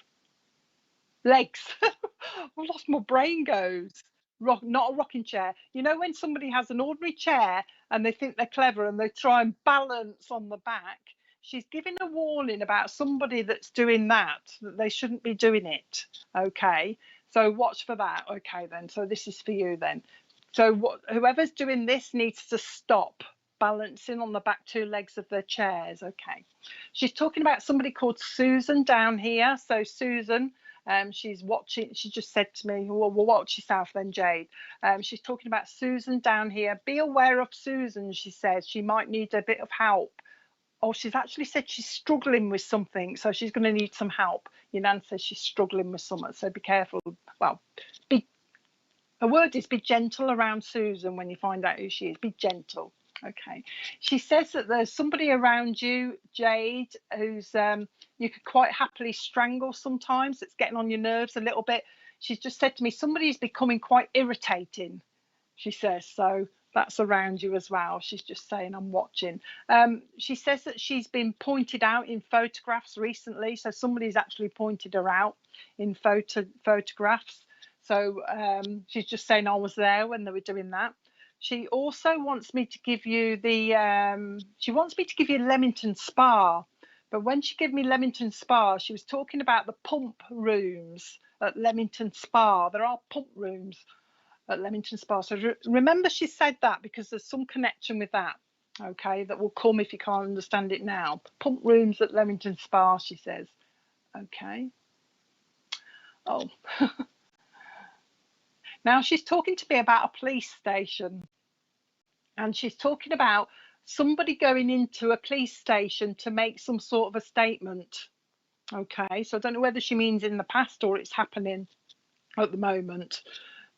Legs. I've lost my brain goes. Not a rocking chair. You know, when somebody has an ordinary chair and they think they're clever and they try and balance on the back, she's giving a warning about somebody that's doing that they shouldn't be doing it. Okay, so watch for that. Okay, then. So this is for you then. So whoever's doing this needs to stop balancing on the back two legs of their chairs. Okay. She's talking about somebody called Susan down here. So Susan, she's watching. She just said to me, well, watch yourself then, Jade. She's talking about Susan down here. Be aware of Susan, she says. She might need a bit of help. Oh, she's actually said she's struggling with something, so she's going to need some help. Your nan says she's struggling with something, so be careful. Well, her word is be gentle around Susan when you find out who she is. Be gentle. Okay. She says that there's somebody around you, Jade, who's you could quite happily strangle sometimes. It's getting on your nerves a little bit. She's just said to me, somebody's becoming quite irritating, she says. So that's around you as well. She's just saying, I'm watching. She says that she's been pointed out in photographs recently. So somebody's actually pointed her out in photographs. So she's just saying I was there when they were doing that. She also wants me to give you Leamington Spa. But when she gave me Leamington Spa, she was talking about the pump rooms at Leamington Spa. There are pump rooms at Leamington Spa. So remember she said that, because there's some connection with that. Okay, that will come if you can't understand it now. Pump rooms at Leamington Spa, she says. Okay. Oh. Now she's talking to me about a police station, and she's talking about somebody going into a police station to make some sort of a statement. Okay, so I don't know whether she means in the past or it's happening at the moment,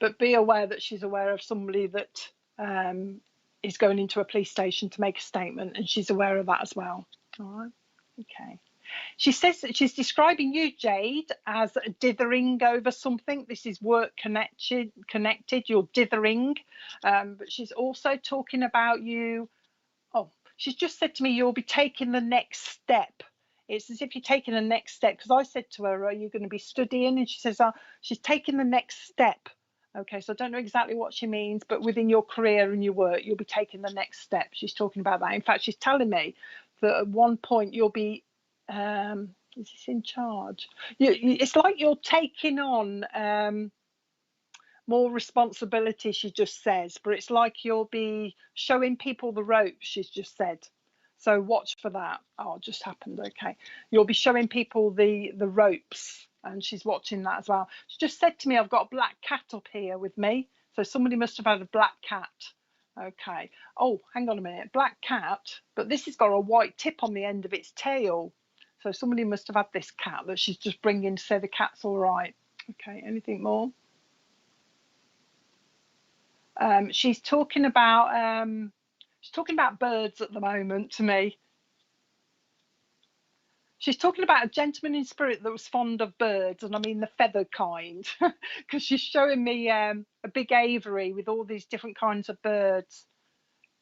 but be aware that she's aware of somebody that is going into a police station to make a statement, and she's aware of that as well. All right, okay. She says that she's describing you, Jade, as dithering over something. This is work connected. You're dithering. But she's also talking about you. Oh, she's just said to me, you'll be taking the next step It's as if you're taking the next step. Because I said to her, are you going to be studying? And she says, oh, she's taking the next step. Okay, so I don't know exactly what she means, but within your career and your work, you'll be taking the next step. She's talking about that. In fact, she's telling me that at one point you'll be, is this in charge? It's like you're taking on more responsibility, she just says, but it's like you'll be showing people the ropes, she's just said. So watch for that. Oh, it just happened. Okay, you'll be showing people the ropes, and she's watching that as well. She just said to me, I've got a black cat up here with me, so somebody must have had a black cat. Okay. Oh, hang on a minute, black cat, but this has got a white tip on the end of its tail, so somebody must have had this cat that she's just bringing to say the cat's all right. Okay, anything more? She's talking about birds at the moment to me. She's talking about a gentleman in spirit that was fond of birds, and I mean the feathered kind, because she's showing me a big aviary with all these different kinds of birds.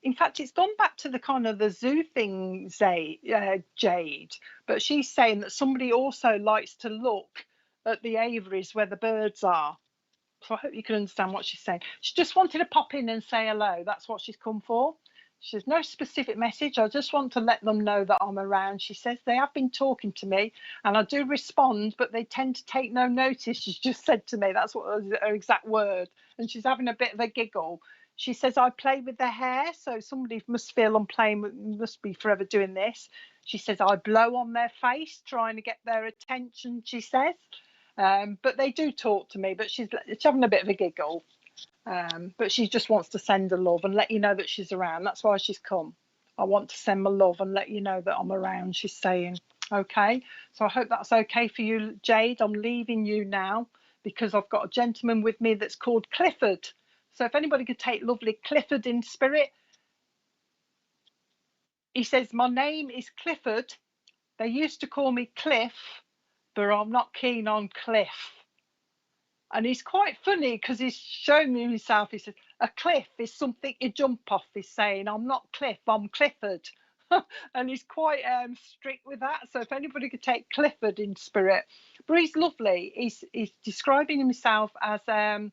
In fact, it's gone back to the kind of the zoo thing, Jade, but she's saying that somebody also likes to look at the aviaries where the birds are. So I hope you can understand what she's saying. She just wanted to pop in and say hello. That's what she's come for. She says, no specific message. I just want to let them know that I'm around. She says, they have been talking to me and I do respond, but they tend to take no notice. She's just said to me, that's what her exact word. And she's having a bit of a giggle. She says, I play with their hair. So somebody must feel I'm playing, must be forever doing this. She says, I blow on their face, trying to get their attention, she says. But they do talk to me, but she's having a bit of a giggle. But she just wants to send her love and let you know that she's around. That's why she's come. I want to send my love and let you know that I'm around, she's saying. Okay, so I hope that's okay for you, Jade. I'm leaving you now because I've got a gentleman with me that's called Clifford. So if anybody could take lovely Clifford in spirit. He says, my name is Clifford. They used to call me Cliff, but I'm not keen on Cliff. And he's quite funny because he's showing me himself. He says, a cliff is something you jump off. He's saying, I'm not Cliff, I'm Clifford. And he's quite strict with that. So if anybody could take Clifford in spirit. But he's lovely. He's describing himself as, okay,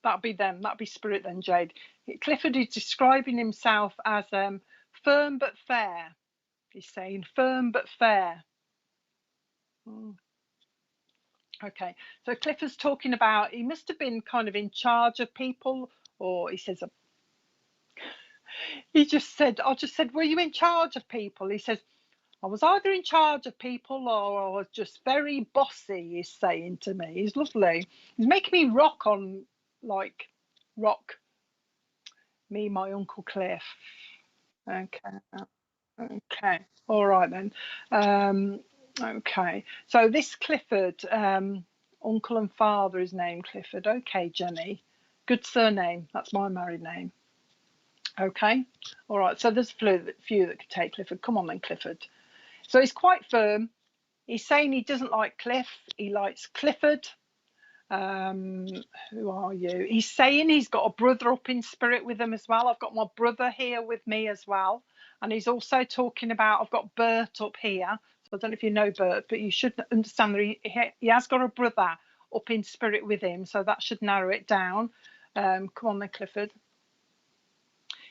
that'll be them. That'll be spirit then, Jade. Clifford is describing himself as firm but fair. He's saying firm but fair. Okay, so Clifford's talking about he must have been kind of in charge of people, or he says, I just said, were you in charge of people? He says, I was either in charge of people or I was just very bossy, he's saying to me. He's lovely. He's making me rock on, like, rock me, my Uncle Cliff. Okay, okay, all right then. Okay, so this Clifford, uncle and father is named Clifford. Okay, Jenny, good surname. That's my married name. Okay, all right. So there's a few that could take Clifford. Come on then, Clifford. So he's quite firm. He's saying he doesn't like Cliff. He likes Clifford. Who are you? He's saying he's got a brother up in spirit with him as well. I've got my brother here with me as well. And he's also talking about, I've got Bert up here. So I don't know if you know Bert, but you should understand that he has got a brother up in spirit with him. So that should narrow it down. Come on then, Clifford.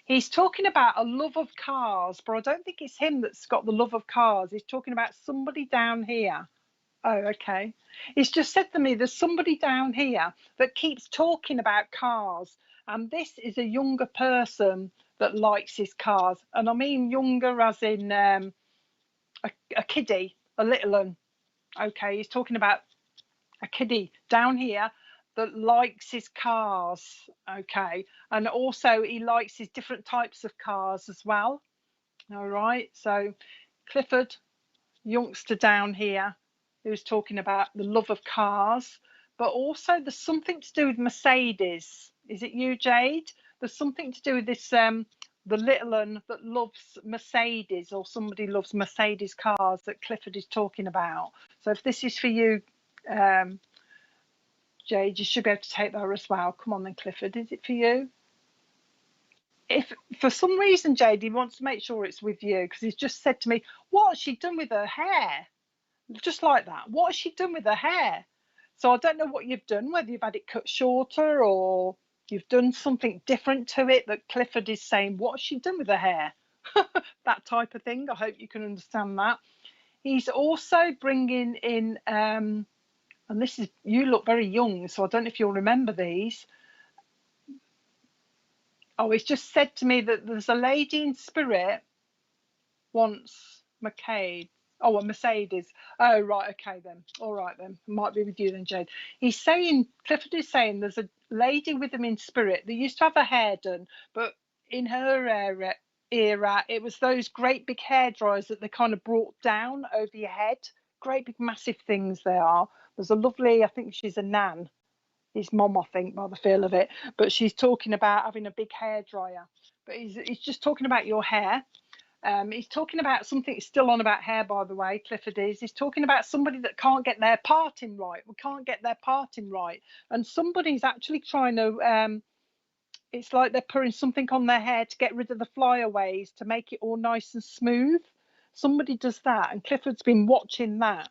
He's talking about a love of cars, but I don't think it's him that's got the love of cars. He's talking about somebody down here. Oh, okay. He's just said to me, there's somebody down here that keeps talking about cars. And this is a younger person that likes his cars. And I mean younger as in a kiddie, a little one. Okay, he's talking about a kiddie down here that likes his cars. Okay. And also he likes his different types of cars as well. All right. So Clifford, youngster down here, who's talking about the love of cars, but also there's something to do with Mercedes. Is it you, Jade? There's something to do with this, the little one that loves Mercedes, or somebody loves Mercedes cars that Clifford is talking about. So if this is for you, Jade, you should be able to take that as well. Come on then, Clifford. Is it for you? if for some reason, Jade, he wants to make sure it's with you, because he's just said to me, what has she done with her hair? Just like that. What has she done with her hair? So I don't know what you've done, whether you've had it cut shorter or you've done something different to it, that Clifford is saying, what has she done with her hair? That type of thing. I hope you can understand that. He's also bringing in, and this is, you look very young, so I don't know if you'll remember these. Oh, he's just said to me that there's a lady in spirit wants McCade. Oh, a Mercedes. Oh, right. Okay, then. All right, then. Might be with you then, Jade. He's saying, Clifford is saying, there's a lady with him in spirit that used to have her hair done, but in her era, it was those great big hair dryers that they kind of brought down over your head. Great big massive things they are. There's a lovely, I think she's a nan, his mom, I think, by the feel of it. But she's talking about having a big hair dryer. But he's just talking about your hair. He's talking about something still on about hair, by the way, Clifford is. He's talking about somebody that can't get their parting right. We can't get their parting right. And somebody's actually trying to, it's like they're putting something on their hair to get rid of the flyaways, to make it all nice and smooth. Somebody does that. And Clifford's been watching that.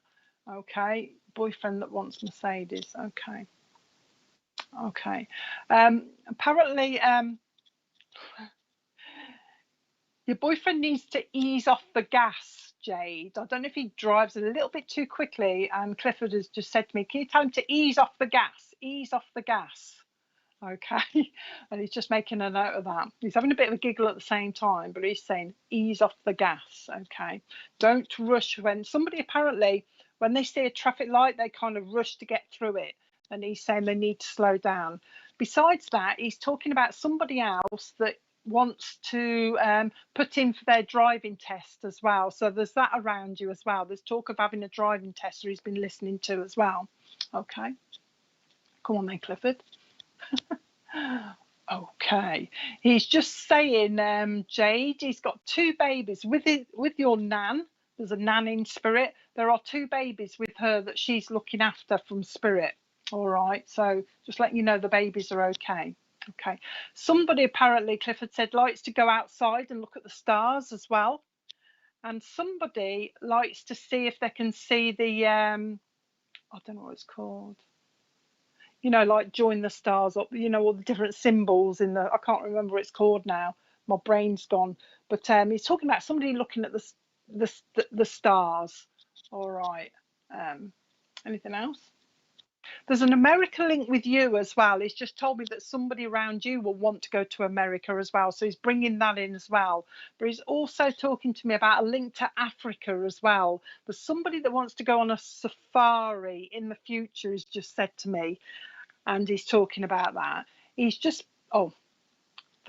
Okay. Boyfriend that wants Mercedes. Okay. Okay. Apparently, your boyfriend needs to ease off the gas, Jade. I don't know if he drives a little bit too quickly. And Clifford has just said to me, can you tell him to ease off the gas? Ease off the gas. Okay. And he's just making a note of that. He's having a bit of a giggle at the same time, but he's saying, ease off the gas. Okay. Don't rush. When somebody apparently, when they see a traffic light, they kind of rush to get through it. And he's saying they need to slow down. Besides that, he's talking about somebody else that wants to put in for their driving test as well. So there's that around you as well. There's talk of having a driving test that he's been listening to as well. Okay. Come on then, Clifford. Okay. He's just saying, Jade, he's got 2 babies with your nan. There's a nan in spirit. There are 2 babies with her that she's looking after from spirit. All right. So just letting you know the babies are okay. Okay. Somebody apparently, Clifford said, likes to go outside and look at the stars as well. And somebody likes to see if they can see the, I don't know what it's called. You know, like join the stars up, you know, all the different symbols in the, I can't remember what it's called now. My brain's gone. But he's talking about somebody looking at the stars. All right. Anything else? There's an America link with you as well. He's just told me that somebody around you will want to go to America as well. So he's bringing that in as well. But he's also talking to me about a link to Africa as well. There's somebody that wants to go on a safari in the future, he's just said to me. And he's talking about that. He's just, the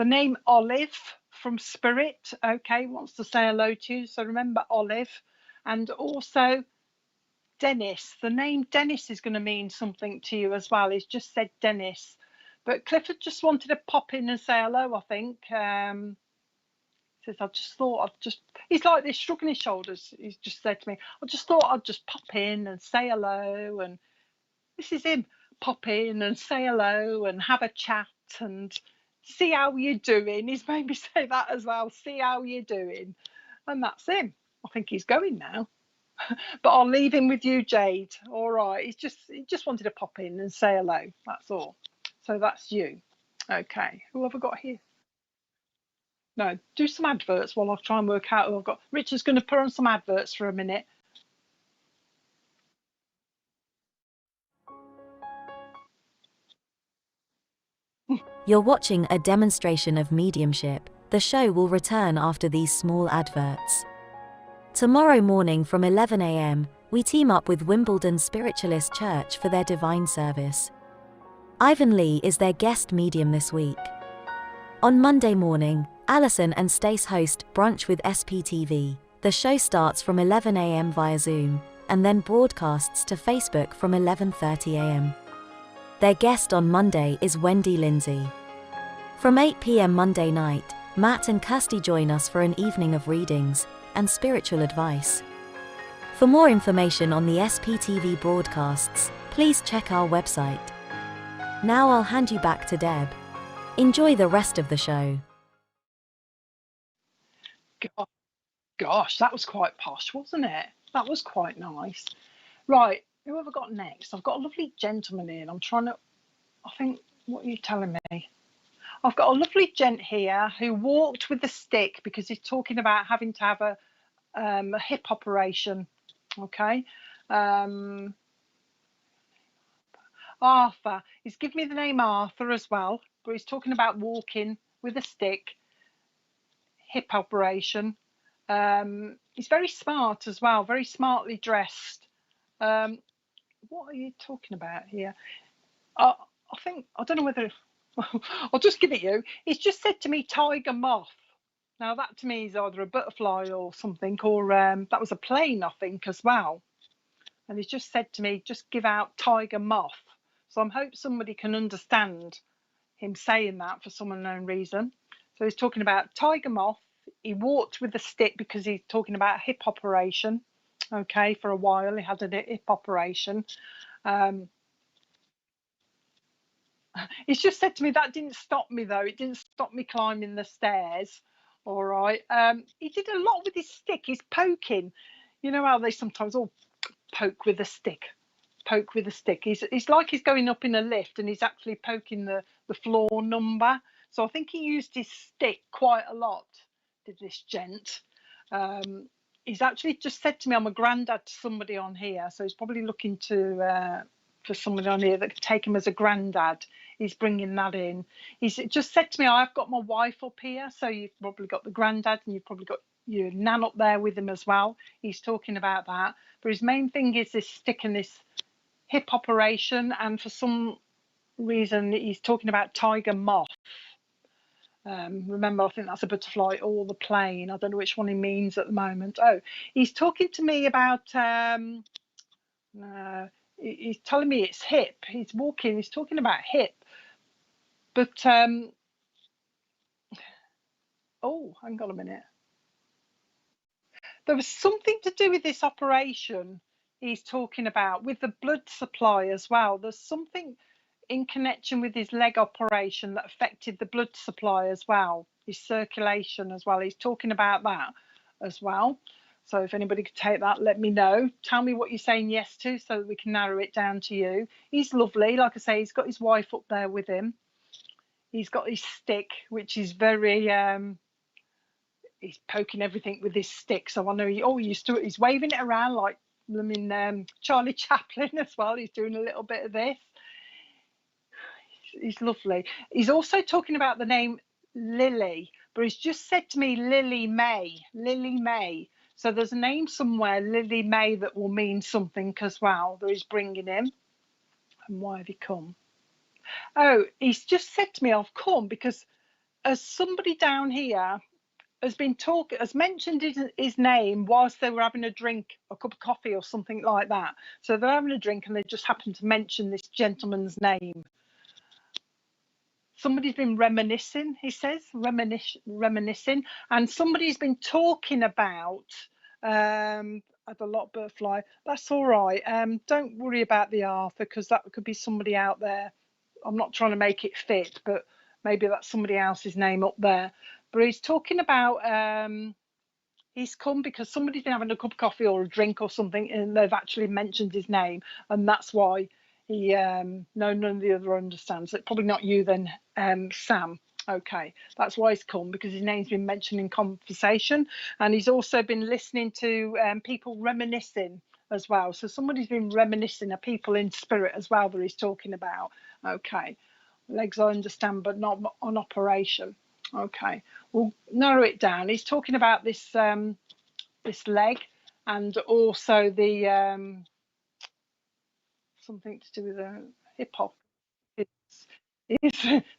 name Olive from Spirit, okay, wants to say hello to you. So remember Olive. And also Dennis, the name Dennis is going to mean something to you as well. He's just said Dennis, but Clifford just wanted to pop in and say hello, I think. Says, I just thought he's like this, shrugging his shoulders. He's just said to me, I just thought I'd just pop in and say hello. And this is him, pop in and say hello and have a chat and see how you're doing. He's made me say that as well, see how you're doing. And that's him. I think he's going now. But I'll leave him with you, Jade. All right. He just wanted to pop in and say hello. That's all. So that's you. Okay. Who have I got here? No, do some adverts while I try and work out who I've got. Richard's going to put on some adverts for a minute. You're watching a demonstration of mediumship. The show will return after these small adverts. Tomorrow morning from 11 a.m., we team up with Wimbledon Spiritualist Church for their divine service. Ivan Lee is their guest medium this week. On Monday morning, Alison and Stace host Brunch with SPTV. The show starts from 11 a.m. via Zoom, and then broadcasts to Facebook from 11:30 a.m. Their guest on Monday is Wendy Lindsay. From 8 p.m. Monday night, Matt and Kirsty join us for an evening of readings and spiritual advice. For more information on the SPTV broadcasts, please check our website. Now I'll hand you back to Deb. Enjoy the rest of the show. Gosh, that was quite posh, wasn't it? That was quite nice. Right, who have I got next? I've got a lovely gentleman here, and I'm trying to. I think. What are you telling me? I've got a lovely gent here who walked with a stick because he's talking about having to have a hip operation. Okay. Arthur. He's given me the name Arthur as well, but he's talking about walking with a stick, hip operation. He's very smart as well, very smartly dressed. What are you talking about here? I think, I don't know whether, I'll just give it you. He's just said to me, tiger moth. Now that to me is either a butterfly or something, or that was a plane, I think, as well. And he's just said to me, just give out tiger moth. So I hope somebody can understand him saying that for some unknown reason. So he's talking about tiger moth. He walked with a stick because he's talking about a hip operation. Okay, for a while he had a hip operation. He's just said to me that didn't stop me though. It didn't stop me climbing the stairs. All right. He did a lot with his stick. He's poking. You know how they sometimes all poke with a stick. Poke with a stick. He's like he's going up in a lift and he's actually poking the floor number. So I think he used his stick quite a lot, did this gent. He's actually just said to me, I'm a granddad to somebody on here. So he's probably looking to for somebody on here that could take him as a granddad. He's bringing that in. He's just said to me, I've got my wife up here. So you've probably got the granddad and you've probably got your nan up there with him as well. He's talking about that. But his main thing is this stick and this hip operation, and for some reason he's talking about tiger moth. Remember, I think that's a butterfly or the plane. I don't know which one he means at the moment. Oh, he's talking to me about he's telling me it's hip. He's walking, he's talking about hip, but oh, hang on a minute. There was something to do with this operation he's talking about with the blood supply as well. There's something in connection with his leg operation that affected the blood supply as well, his circulation as well. He's talking about that as well. So if anybody could take that, let me know. Tell me what you're saying yes to so that we can narrow it down to you. He's lovely. Like I say, he's got his wife up there with him. He's got his stick, which is very he's poking everything with his stick. So I know he's waving it around like Charlie Chaplin as well. He's doing a little bit of this. He's lovely. He's also talking about the name Lily, but he's just said to me Lily May. Lily May. So there's a name somewhere, Lily May, that will mean something as well that he's bringing in. And why have he come? Oh, he's just said to me, I've come because as somebody down here has mentioned his name whilst they were having a drink, a cup of coffee or something like that. So they're having a drink and they just happened to mention this gentleman's name. Somebody's been reminiscing, he says, reminiscing, and somebody's been talking about at a lot butterfly. That's all right. Don't worry about the Arthur because that could be somebody out there. I'm not trying to make it fit, but maybe that's somebody else's name up there. But he's talking about he's come because somebody's been having a cup of coffee or a drink or something, and they've actually mentioned his name, and that's why he none of the other understands it. Probably not you then, Sam. Okay, that's why he's come, because his name's been mentioned in conversation, and he's also been listening to people reminiscing as well. So somebody's been reminiscing of people in spirit as well that he's talking about. Okay, legs I understand, but not on operation. Okay, we'll narrow it down. He's talking about this this leg, and also the something to do with the hip hop. His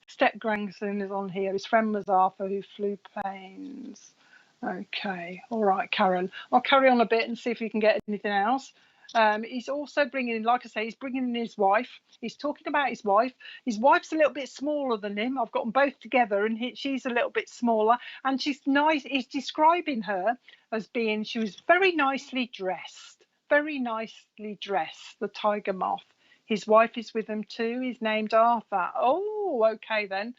step grandson is on here. His friend was Arthur, who flew planes. Okay, all right, Karen. I'll carry on a bit and see if we can get anything else. He's also bringing in, like I say, he's bringing in his wife. He's talking about his wife. His wife's a little bit smaller than him. I've got them both together, and she's a little bit smaller. And she's nice. He's describing her as being, she was very nicely dressed. Very nicely dressed, the tiger moth. His wife is with him too. He's named Arthur. Oh, okay then.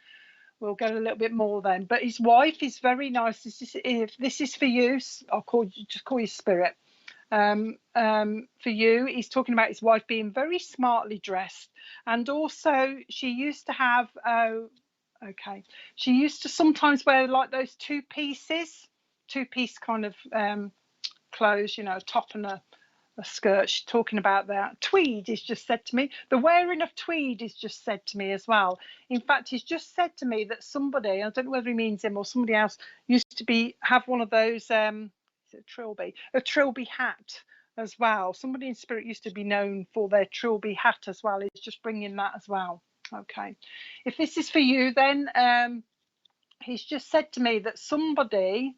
we'll get a little bit more then. But his wife is very nice. If this is for you, I'll just call you Spirit. For you, he's talking about his wife being very smartly dressed, and also she used to have she used to sometimes wear like those two-piece kind of clothes, you know, a top and a skirt. She's talking about that. Tweed is just said to me. The wearing of tweed is just said to me as well. In fact, he's just said to me that somebody, I don't know whether he means him or somebody else, used to have one of those is it a trilby hat as well. Somebody in spirit used to be known for their trilby hat as well. He's just bringing that as well. Okay, if this is for you, then he's just said to me that somebody's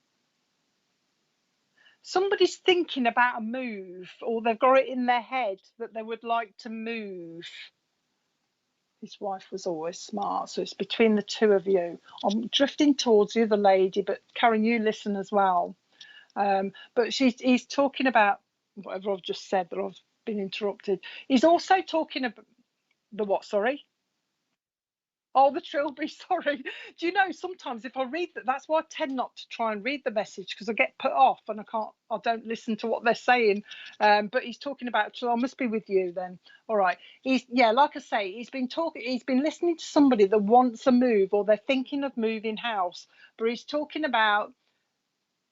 thinking about a move, or they've got it in their head that they would like to move. His wife was always smart, so it's between the two of you. I'm drifting towards the other lady, but Karen, you listen as well. But he's talking about whatever I've just said, that I've been interrupted. He's also talking about the what, sorry? Oh, the trilby, sorry. Do you know, sometimes if I read that, that's why I tend not to try and read the message, because I get put off and I don't listen to what they're saying. But he's talking about, so I must be with you then. All right. Like I say, he's been listening to somebody that wants a move, or they're thinking of moving house, but he's talking about,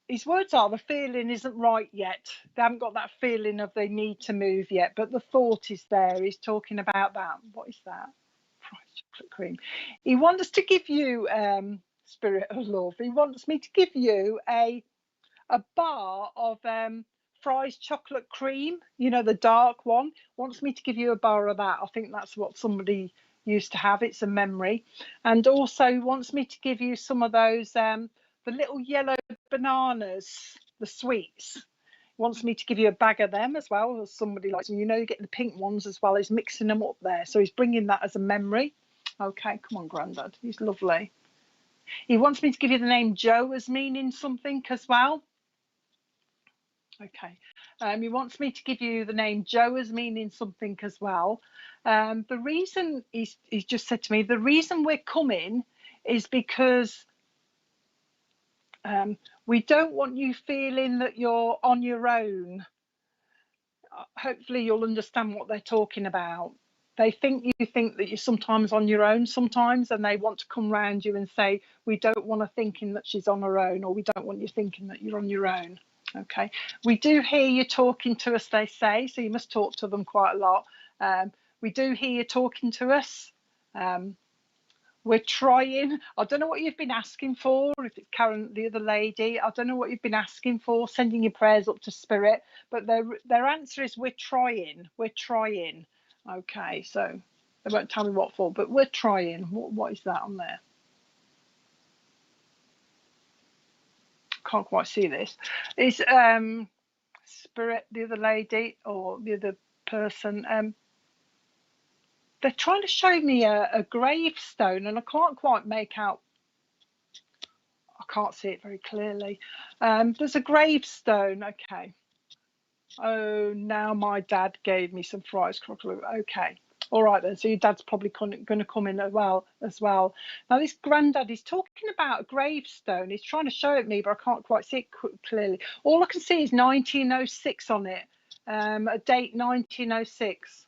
his words are, the feeling isn't right yet. They haven't got that feeling of they need to move yet, but the thought is there. He's talking about that. What is that? Chocolate cream. He wants to give you, Spirit of Love, he wants me to give you a bar of Fry's chocolate cream, you know, the dark one. Wants me to give you a bar of that. I think that's what somebody used to have. It's a memory. And also wants me to give you some of those the little yellow bananas, the sweets. Wants me to give you a bag of them as well, as somebody likes them. You know, you get the pink ones as well. He's mixing them up there, so he's bringing that as a memory. Okay, come on, Grandad. He's lovely. He wants me to give you the name Joe as meaning something as well. Okay. He wants me to give you the name Joe as meaning something as well. The reason he's just said to me, the reason we're coming is because we don't want you feeling that you're on your own. Hopefully you'll understand what they're talking about. They think you think that you're sometimes on your own sometimes, and they want to come round you and say, we don't want her thinking that she's on her own, or we don't want you thinking that you're on your own. Okay, we do hear you talking to us, they say, so you must talk to them quite a lot. We do hear you talking to us. We're trying. I don't know what you've been asking for, if it's Karen, the other lady. I don't know what you've been asking for, sending your prayers up to Spirit, but their answer is we're trying. We're trying. Okay, so they won't tell me what for, but we're trying. What is that on there? Can't quite see this. It's Spirit, the other lady, or the other person. They're trying to show me a gravestone, and I can't quite make out. I can't see it very clearly. There's a gravestone. Okay. Oh, now my dad gave me some fries. Okay. All right then. So your dad's probably going to come in as well. Now this granddad is talking about a gravestone. He's trying to show it me, but I can't quite see it clearly. All I can see is 1906 on it. A date 1906.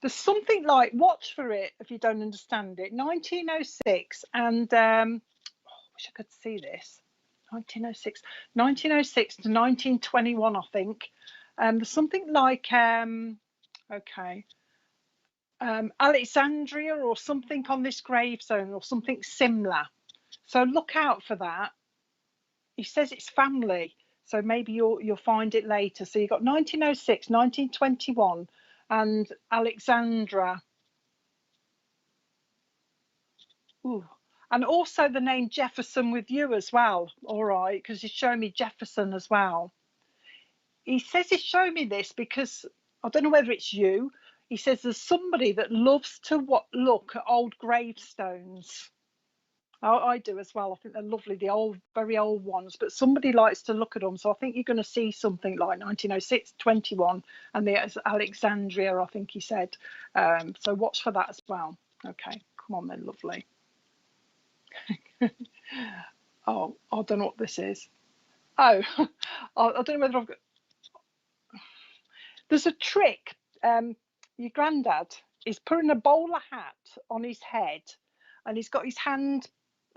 There's something like, watch for it if you don't understand it. 1906, and I wish I could see this. 1906 to 1921, I think. There's something like Alexandria or something on this gravestone, or something similar. So look out for that. He says it's family, so maybe you'll find it later. So you've got 1906, 1921, and Alexandra. Ooh. And also the name Jefferson with you as well. All right, because he's showing me Jefferson as well. He says he's showing me this because I don't know whether it's you. He says there's somebody that loves to look at old gravestones. I do as well. I think they're lovely, the old, very old ones. But somebody likes to look at them. So I think you're going to see something like 1906, 21, and there's Alexandria, I think he said. So watch for that as well. Okay, come on then, lovely. Oh, I don't know what this is. Oh, I don't know whether I've got. There's a trick. Your granddad is putting a bowler hat on his head, and he's got his hand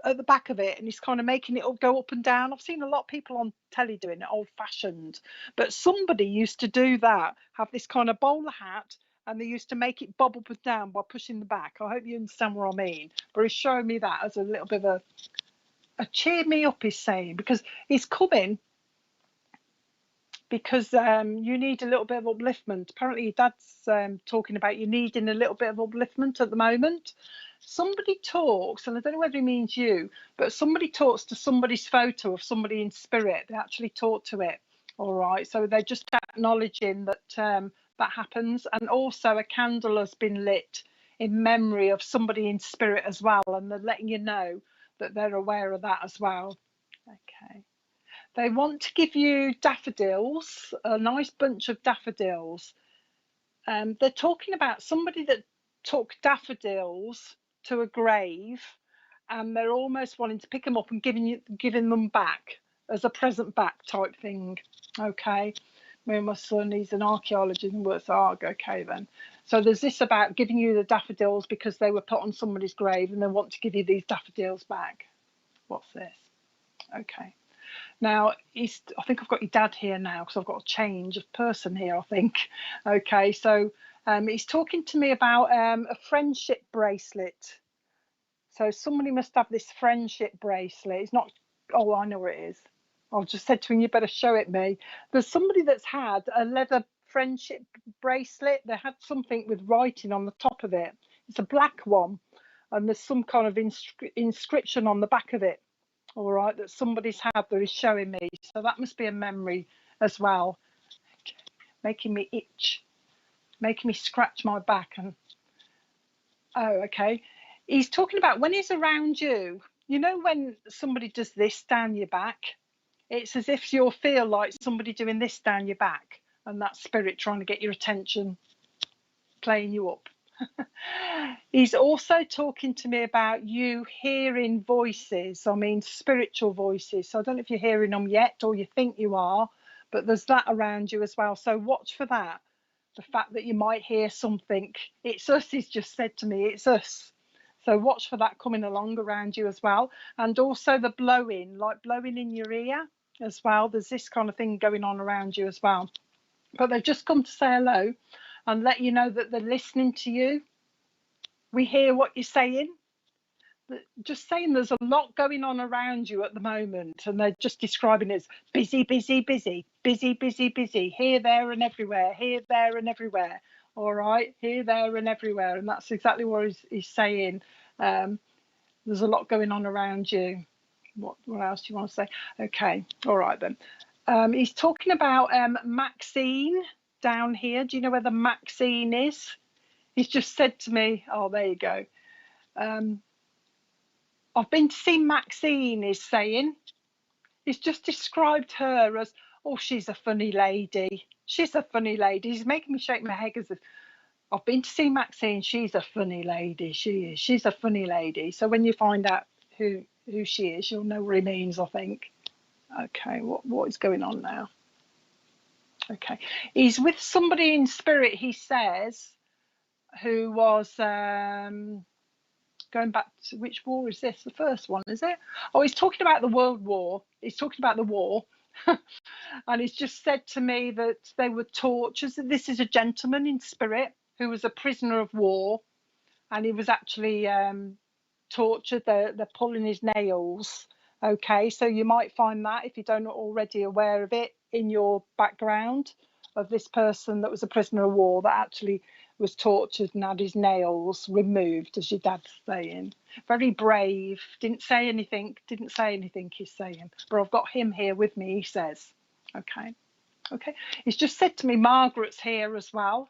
at the back of it, and he's kind of making it all go up and down. I've seen a lot of people on telly doing it, old-fashioned, but somebody used to do that. Have this kind of bowler hat, and they used to make it bob up and down by pushing the back. I hope you understand what I mean. But he's showing me that as a little bit of a cheer me up. He's saying because he's coming. Because you need a little bit of upliftment. Apparently, your dad's talking about you needing a little bit of upliftment at the moment. Somebody talks, and I don't know whether he means you, but somebody talks to somebody's photo of somebody in spirit. They actually talk to it. All right, so they're just acknowledging that that happens, and also a candle has been lit in memory of somebody in spirit as well, and they're letting you know that they're aware of that as well. Okay. They want to give you daffodils, a nice bunch of daffodils. They're talking about somebody that took daffodils to a grave, and they're almost wanting to pick them up and giving them back as a present back type thing. Okay, me and my son, he's an archaeologist and works at okay then. So there's this about giving you the daffodils because they were put on somebody's grave, and they want to give you these daffodils back. What's this? Okay. Now, I think I've got your dad here now because I've got a change of person here, I think. Okay, so he's talking to me about a friendship bracelet. So somebody must have this friendship bracelet. It's not, oh, I know where it is. I just said to him, you better show it me. There's somebody that's had a leather friendship bracelet. They had something with writing on the top of it. It's a black one, and there's some kind of inscription on the back of it. All right, that somebody's had that is showing me. So that must be a memory as well. Making me itch, making me scratch my back. And oh, okay. He's talking about when he's around you, you know, when somebody does this down your back, it's as if you'll feel like somebody doing this down your back, and that spirit trying to get your attention, playing you up. He's also talking to me about you hearing voices, I mean spiritual voices. So I don't know if you're hearing them yet or you think you are, but there's that around you as well. So watch for that. The fact that you might hear something. It's us, he's just said to me, it's us. So watch for that coming along around you as well. And also the blowing, like blowing in your ear as well. There's this kind of thing going on around you as well. But they've just come to say hello and let you know that they're listening to you. We hear what you're saying. Just saying there's a lot going on around you at the moment, and they're just describing it as busy, busy, busy, busy, busy, busy, here, there, and everywhere, here, there, and everywhere. All right, here, there, and everywhere. And that's exactly what he's saying. There's a lot going on around you. What else do you want to say? Okay, all right then. He's talking about Maxine down here. Do you know where the Maxine is? He's just said to me, oh, there you go. I've been to see Maxine, he's saying. He's just described her as, oh, she's a funny lady. She's a funny lady. He's making me shake my head as if I've been to see Maxine. She's a funny lady. She is. She's a funny lady. So when you find out who she is, you'll know what he means, I think. Okay, what is going on now? Okay, he's with somebody in spirit, he says, who was going back to, which war is this? The first one, is it? Oh, he's talking about the World War. He's talking about the war. And he's just said to me that they were tortured. This is a gentleman in spirit who was a prisoner of war, and he was actually tortured. They're pulling his nails. Okay, so you might find that, if you don't already aware of it, in your background of this person that was a prisoner of war that actually was tortured and had his nails removed, as your dad's saying. Very brave. Didn't say anything, he's saying. But I've got him here with me, he says. Okay. He's just said to me, Margaret's here as well.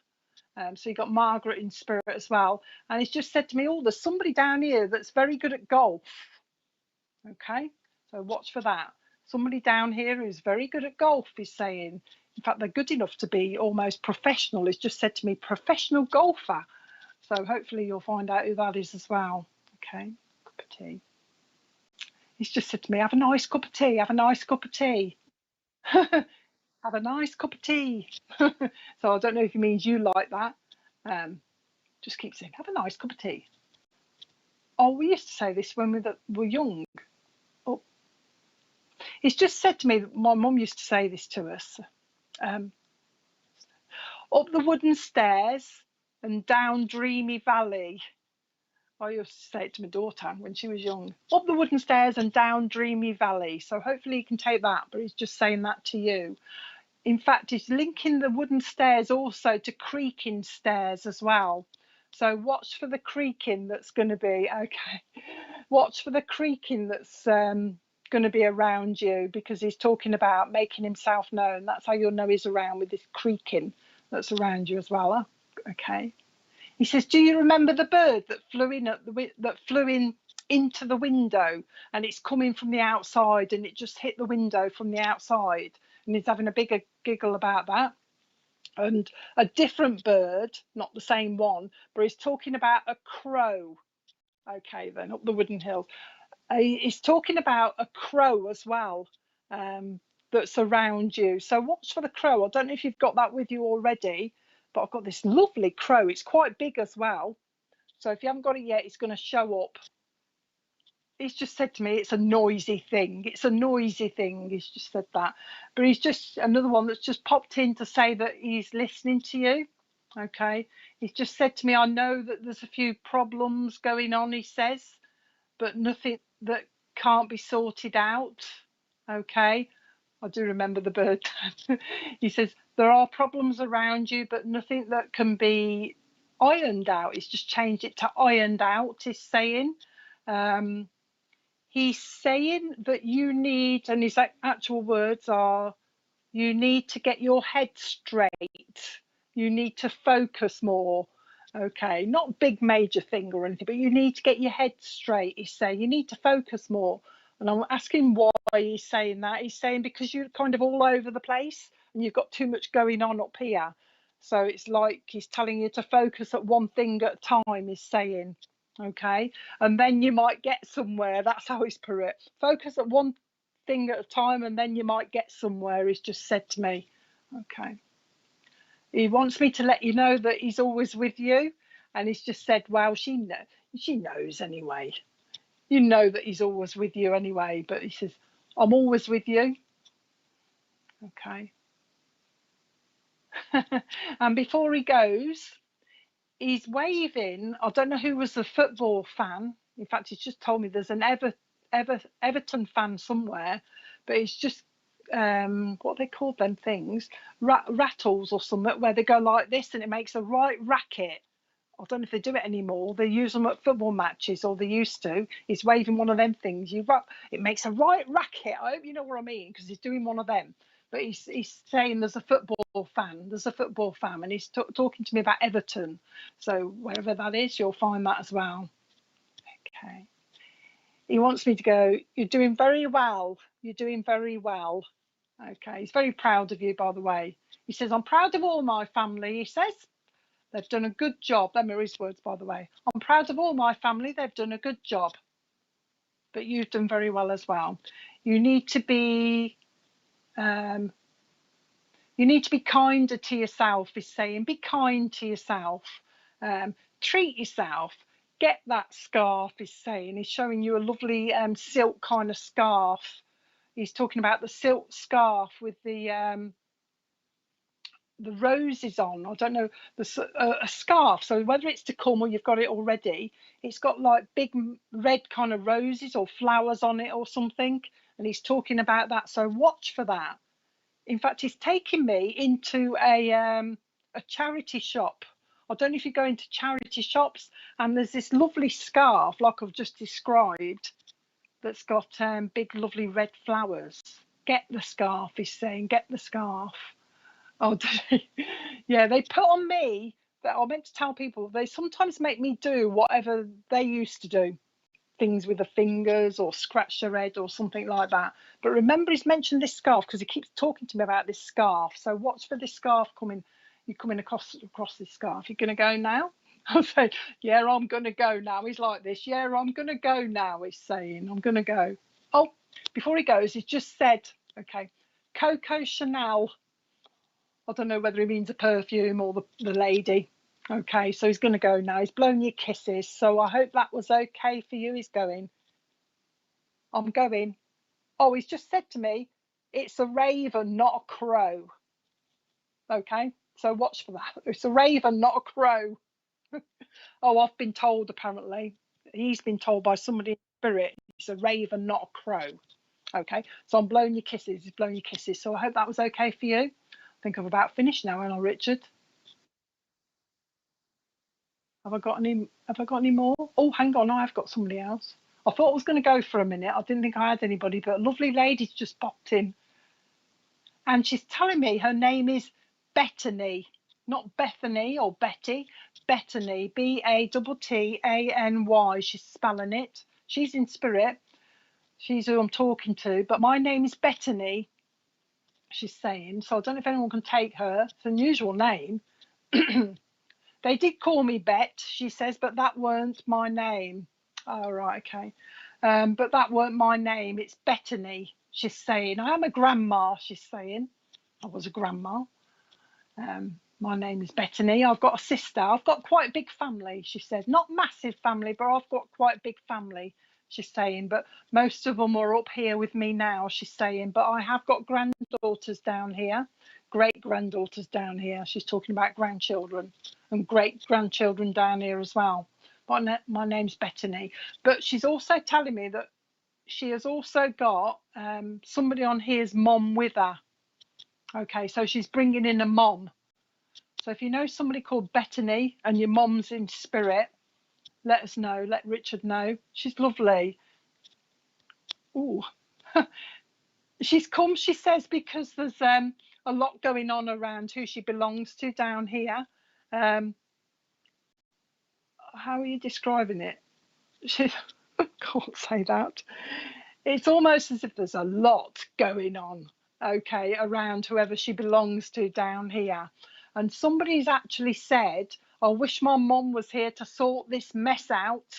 So you got Margaret in spirit as well. And he's just said to me, oh, there's somebody down here that's very good at golf. Okay, so watch for that. Somebody down here who's very good at golf, he's saying. In fact, they're good enough to be almost professional. He's just said to me, professional golfer. So hopefully you'll find out who that is as well. Okay, cup of tea. He's just said to me, have a nice cup of tea, have a nice cup of tea. Have a nice cup of tea. So I don't know if he means you like that. Just keep saying, have a nice cup of tea. Oh, we used to say this when we were young. Oh, he's just said to me that my mum used to say this to us. Up the wooden stairs and down Dreamy Valley. I used to say it to my daughter when she was young. Up the wooden stairs and down Dreamy Valley. So hopefully you can take that, but he's just saying that to you. In fact, he's linking the wooden stairs also to creaking stairs as well. So watch for the creaking that's going to be, okay, watch for the creaking that's going to be around you, because he's talking about making himself known. That's how you'll know he's around, with this creaking that's around you as well. Okay. He says, do you remember the bird that flew in into the window, and it's coming from the outside and it just hit the window from the outside? And he's having a bigger giggle about that. And a different bird, not the same one, but he's talking about a crow. Okay, then, up the wooden hill. He's talking about a crow as well, that's around you. So watch for the crow. I don't know if you've got that with you already, but I've got this lovely crow. It's quite big as well. So if you haven't got it yet, it's going to show up. He's just said to me, it's a noisy thing. It's a noisy thing. He's just said that. But he's just another one that's just popped in to say that he's listening to you. Okay. He's just said to me, I know that there's a few problems going on, he says, but nothing that can't be sorted out. Okay. I do remember the bird. He says, there are problems around you, but nothing that can be ironed out. He's just changed it to ironed out, he's saying. He's saying that you need, and his actual words are, you need to get your head straight. You need to focus more. Okay, not big major thing or anything, but you need to get your head straight. He's saying you need to focus more. And I'm asking why he's saying that. He's saying because you're kind of all over the place and you've got too much going on up here. So it's like he's telling you to focus at one thing at a time, he's saying. Okay, and then you might get somewhere. That's how he's put it. Focus at one thing at a time and then you might get somewhere, he's just said to me. Okay. He wants me to let you know that he's always with you, and he's just said, well, she knows anyway. You know that he's always with you anyway, but he says, I'm always with you. Okay. And before he goes, he's waving. I don't know who was the football fan. In fact, he's just told me there's an Everton fan somewhere, but he's just what they call them things, rattles or something, where they go like this and it makes a right racket. I don't know if they do it anymore. They use them at football matches, or they used to. He's waving one of them things. It makes a right racket. I hope you know what I mean, because he's doing one of them. But he's saying there's a football fan. There's a football fan, and he's talking to me about Everton. So wherever that is, you'll find that as well. Okay. He wants me to go, you're doing very well. You're doing very well. Okay. He's very proud of you, by the way. He says, I'm proud of all my family, he says. They've done a good job. Them are his words, by the way. I'm proud of all my family. They've done a good job. But you've done very well as well. You need to be kinder to yourself, he's saying. Be kind to yourself. Treat yourself. Get that scarf, he's saying. He's showing you a lovely silk kind of scarf. He's talking about the silk scarf with the roses on. I don't know, a scarf. So whether it's to come or you've got it already, it's got like big red kind of roses or flowers on it or something. And he's talking about that. So watch for that. In fact, he's taking me into a charity shop. I don't know if you go into charity shops, and there's this lovely scarf, like I've just described, that's got big, lovely red flowers. Get the scarf, he's saying. Get the scarf. Oh, yeah, they put on me that I meant to tell people. They sometimes make me do whatever they used to do. Things with the fingers or scratch their head or something like that. But remember, he's mentioned this scarf because he keeps talking to me about this scarf. So watch for this scarf coming. You're coming across this scarf. You're going to go now? I'm saying, yeah, I'm going to go now. He's like this. Yeah, I'm going to go now. He's saying, I'm going to go. Oh, before he goes, he's just said, okay, Coco Chanel. I don't know whether he means a perfume or the lady. Okay, so he's going to go now. He's blown your kisses. So I hope that was okay for you. He's going. I'm going. Oh, he's just said to me, it's a raven, not a crow. Okay, so watch for that. It's a raven, not a crow. Oh, I've been told, apparently. He's been told by somebody in spirit. It's a raven, not a crow. Okay, so I'm blowing your kisses. He's blowing your kisses. So I hope that was okay for you. I think I'm about finished now, aren't I, Richard? Have I got any more? Oh, hang on, I've got somebody else. I thought I was going to go for a minute. I didn't think I had anybody, but a lovely lady's just popped in. And she's telling me her name is Bethany, not Bethany or Betty, Bethany, Battany. She's spelling it. She's in spirit. She's who I'm talking to. But my name is Bethany, she's saying. So I don't know if anyone can take her. It's an unusual name. They did call me Bet, she says, but that weren't my name. Oh, right, okay. But that weren't my name. It's Bethany, she's saying. I am a grandma, she's saying. I was a grandma. My name is Bethany. I've got a sister. I've got quite a big family, she said. Not massive family, but I've got quite a big family, she's saying. But most of them are up here with me now, she's saying. But I have got granddaughters down here, great granddaughters down here. She's talking about grandchildren and great grandchildren down here as well. But my name's Bethany. But she's also telling me that she has also got somebody on here's mom with her. Okay, so she's bringing in a mom. So if you know somebody called Bethany and your mom's in spirit, let us know. Let Richard know. She's lovely. Ooh. She's come, she says, because there's a lot going on around who she belongs to down here. How are you describing it? She can't say that. It's almost as if there's a lot going on, okay, around whoever she belongs to down here. And somebody's actually said, I wish my mum was here to sort this mess out.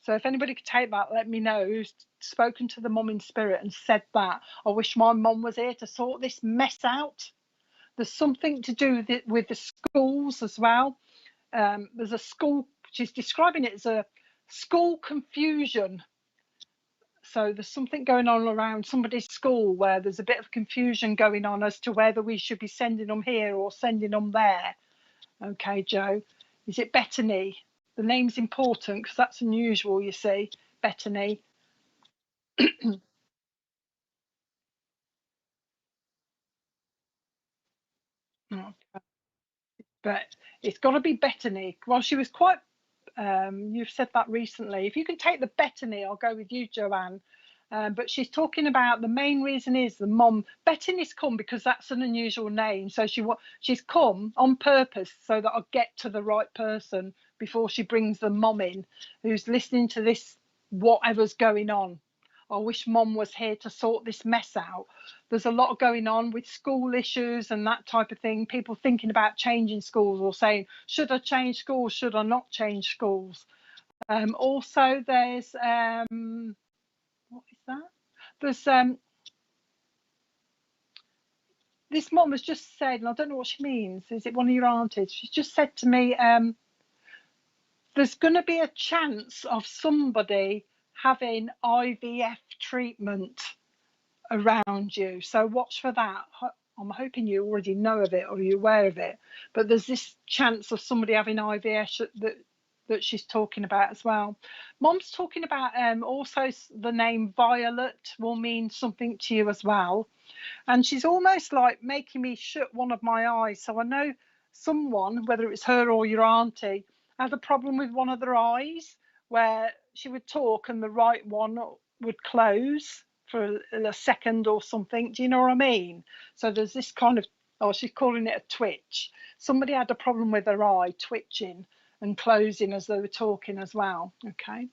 So if anybody could take that, let me know who's spoken to the mum in spirit and said that. I wish my mum was here to sort this mess out. There's something to do with the schools as well. There's a school, she's describing it as a school confusion. So there's something going on around somebody's school where there's a bit of confusion going on as to whether we should be sending them here or sending them there. Okay, Joe. Is it Bethany? The name's important because that's unusual, you see. Bethany. Oh, but it's got to be Bethany. Well, she was quite you've said that recently. If you can take the Bethany, I'll go with you, Joanne. But she's talking about the main reason is the mom. Bethany's come because that's an unusual name. So she's come on purpose so that I'll get to the right person before she brings the mom in, who's listening to this, whatever's going on. I wish mom was here to sort this mess out. There's a lot going on with school issues and that type of thing. People thinking about changing schools or saying, should I change schools? Should I not change schools? Also, there's, what is that? There's, this mom has just said, and I don't know what she means. Is it one of your aunties? She's just said to me, there's going to be a chance of somebody having IVF treatment around you. So watch for that. I'm hoping you already know of it or you're aware of it. But there's this chance of somebody having IVF that she's talking about as well. Mom's talking about also the name Violet will mean something to you as well. And she's almost like making me shut one of my eyes. So I know someone, whether it's her or your auntie, had a problem with one of their eyes where she would talk and the right one would close for a second or something. Do you know what I mean? So there's this kind of, oh, she's calling it a twitch. Somebody had a problem with their eye twitching and closing as they were talking as well. Okay.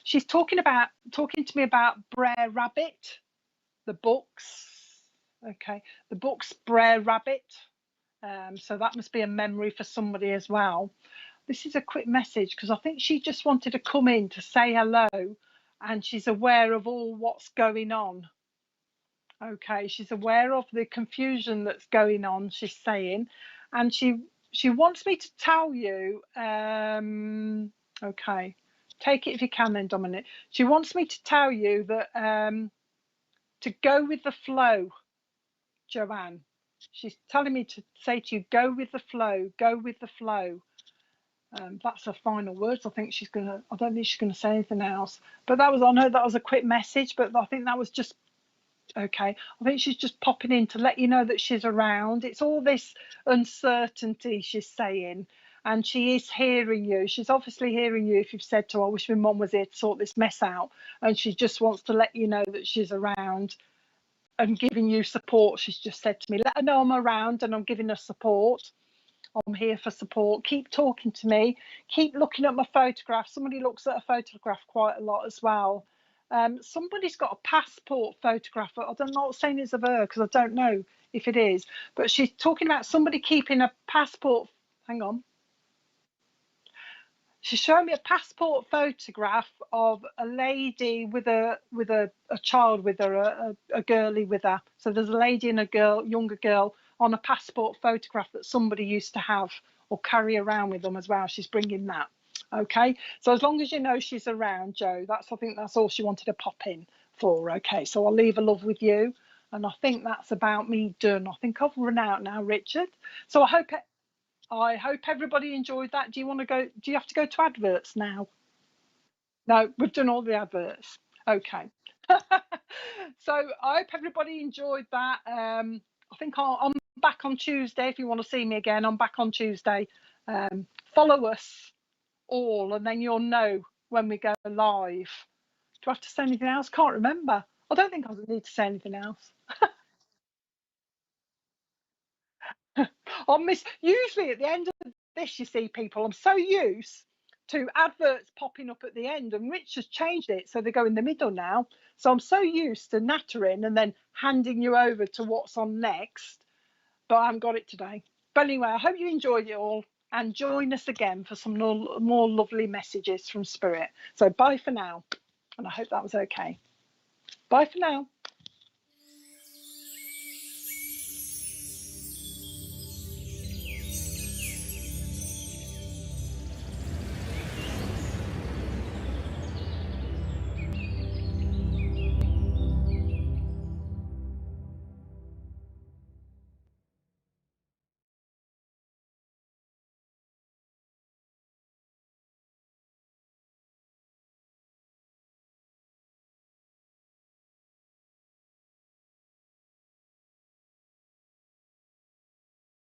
She's talking to me about Brer Rabbit, the books. Okay, the book's Brer Rabbit. So that must be a memory for somebody as well. This is a quick message because I think she just wanted to come in to say hello, and she's aware of all what's going on. Okay, she's aware of the confusion that's going on, she's saying, and she wants me to tell you, okay, take it if you can then, Dominic. She wants me to tell you that to go with the flow, Joanne. She's telling me to say to you, go with the flow, go with the flow. That's her final words. I think she's gonna, I don't think she's gonna say anything else. But that was, I know that was a quick message, but I think that was just okay. I think she's just popping in to let you know that she's around. It's all this uncertainty she's saying, and she is hearing you. She's obviously hearing you if you've said to her, I wish my mum was here to sort this mess out. And she just wants to let you know that she's around and giving you support. She's just said to me, let her know I'm around and I'm giving her support. I'm here for support. Keep talking to me. Keep looking at my photograph. Somebody looks at a photograph quite a lot as well. Somebody's got a passport photograph. I'm not saying it's of her because I don't know if it is, but she's talking about somebody keeping a passport. Hang on. She's showing me a passport photograph of a lady with a child with her, a girlie with her. So there's a lady and a girl, younger girl, on a passport photograph that somebody used to have or carry around with them as well. She's bringing that. Okay, so as long as you know she's around, Joe, I think that's all she wanted to pop in for. Okay, so I'll leave a love with you, and I think that's about me done. I think I've run out now, Richard. So I hope everybody enjoyed that. Do you want to go? Do you have to go to adverts now? No, we've done all the adverts. Okay. So I hope everybody enjoyed that. I think I'm back on Tuesday. If you want to see me again, I'm back on Tuesday. Follow us all, and then you'll know when we go live. Do I have to say anything else? Can't remember. I don't think I need to say anything else. On this, usually at the end of this, you see, people, I'm so used to adverts popping up at the end, and Rich has changed it so they go in the middle now. So I'm so used to nattering and then handing you over to what's on next, but I haven't got it today. But anyway, I hope you enjoyed it all, and join us again for some more lovely messages from Spirit. So bye for now, and I hope that was okay. Bye for now.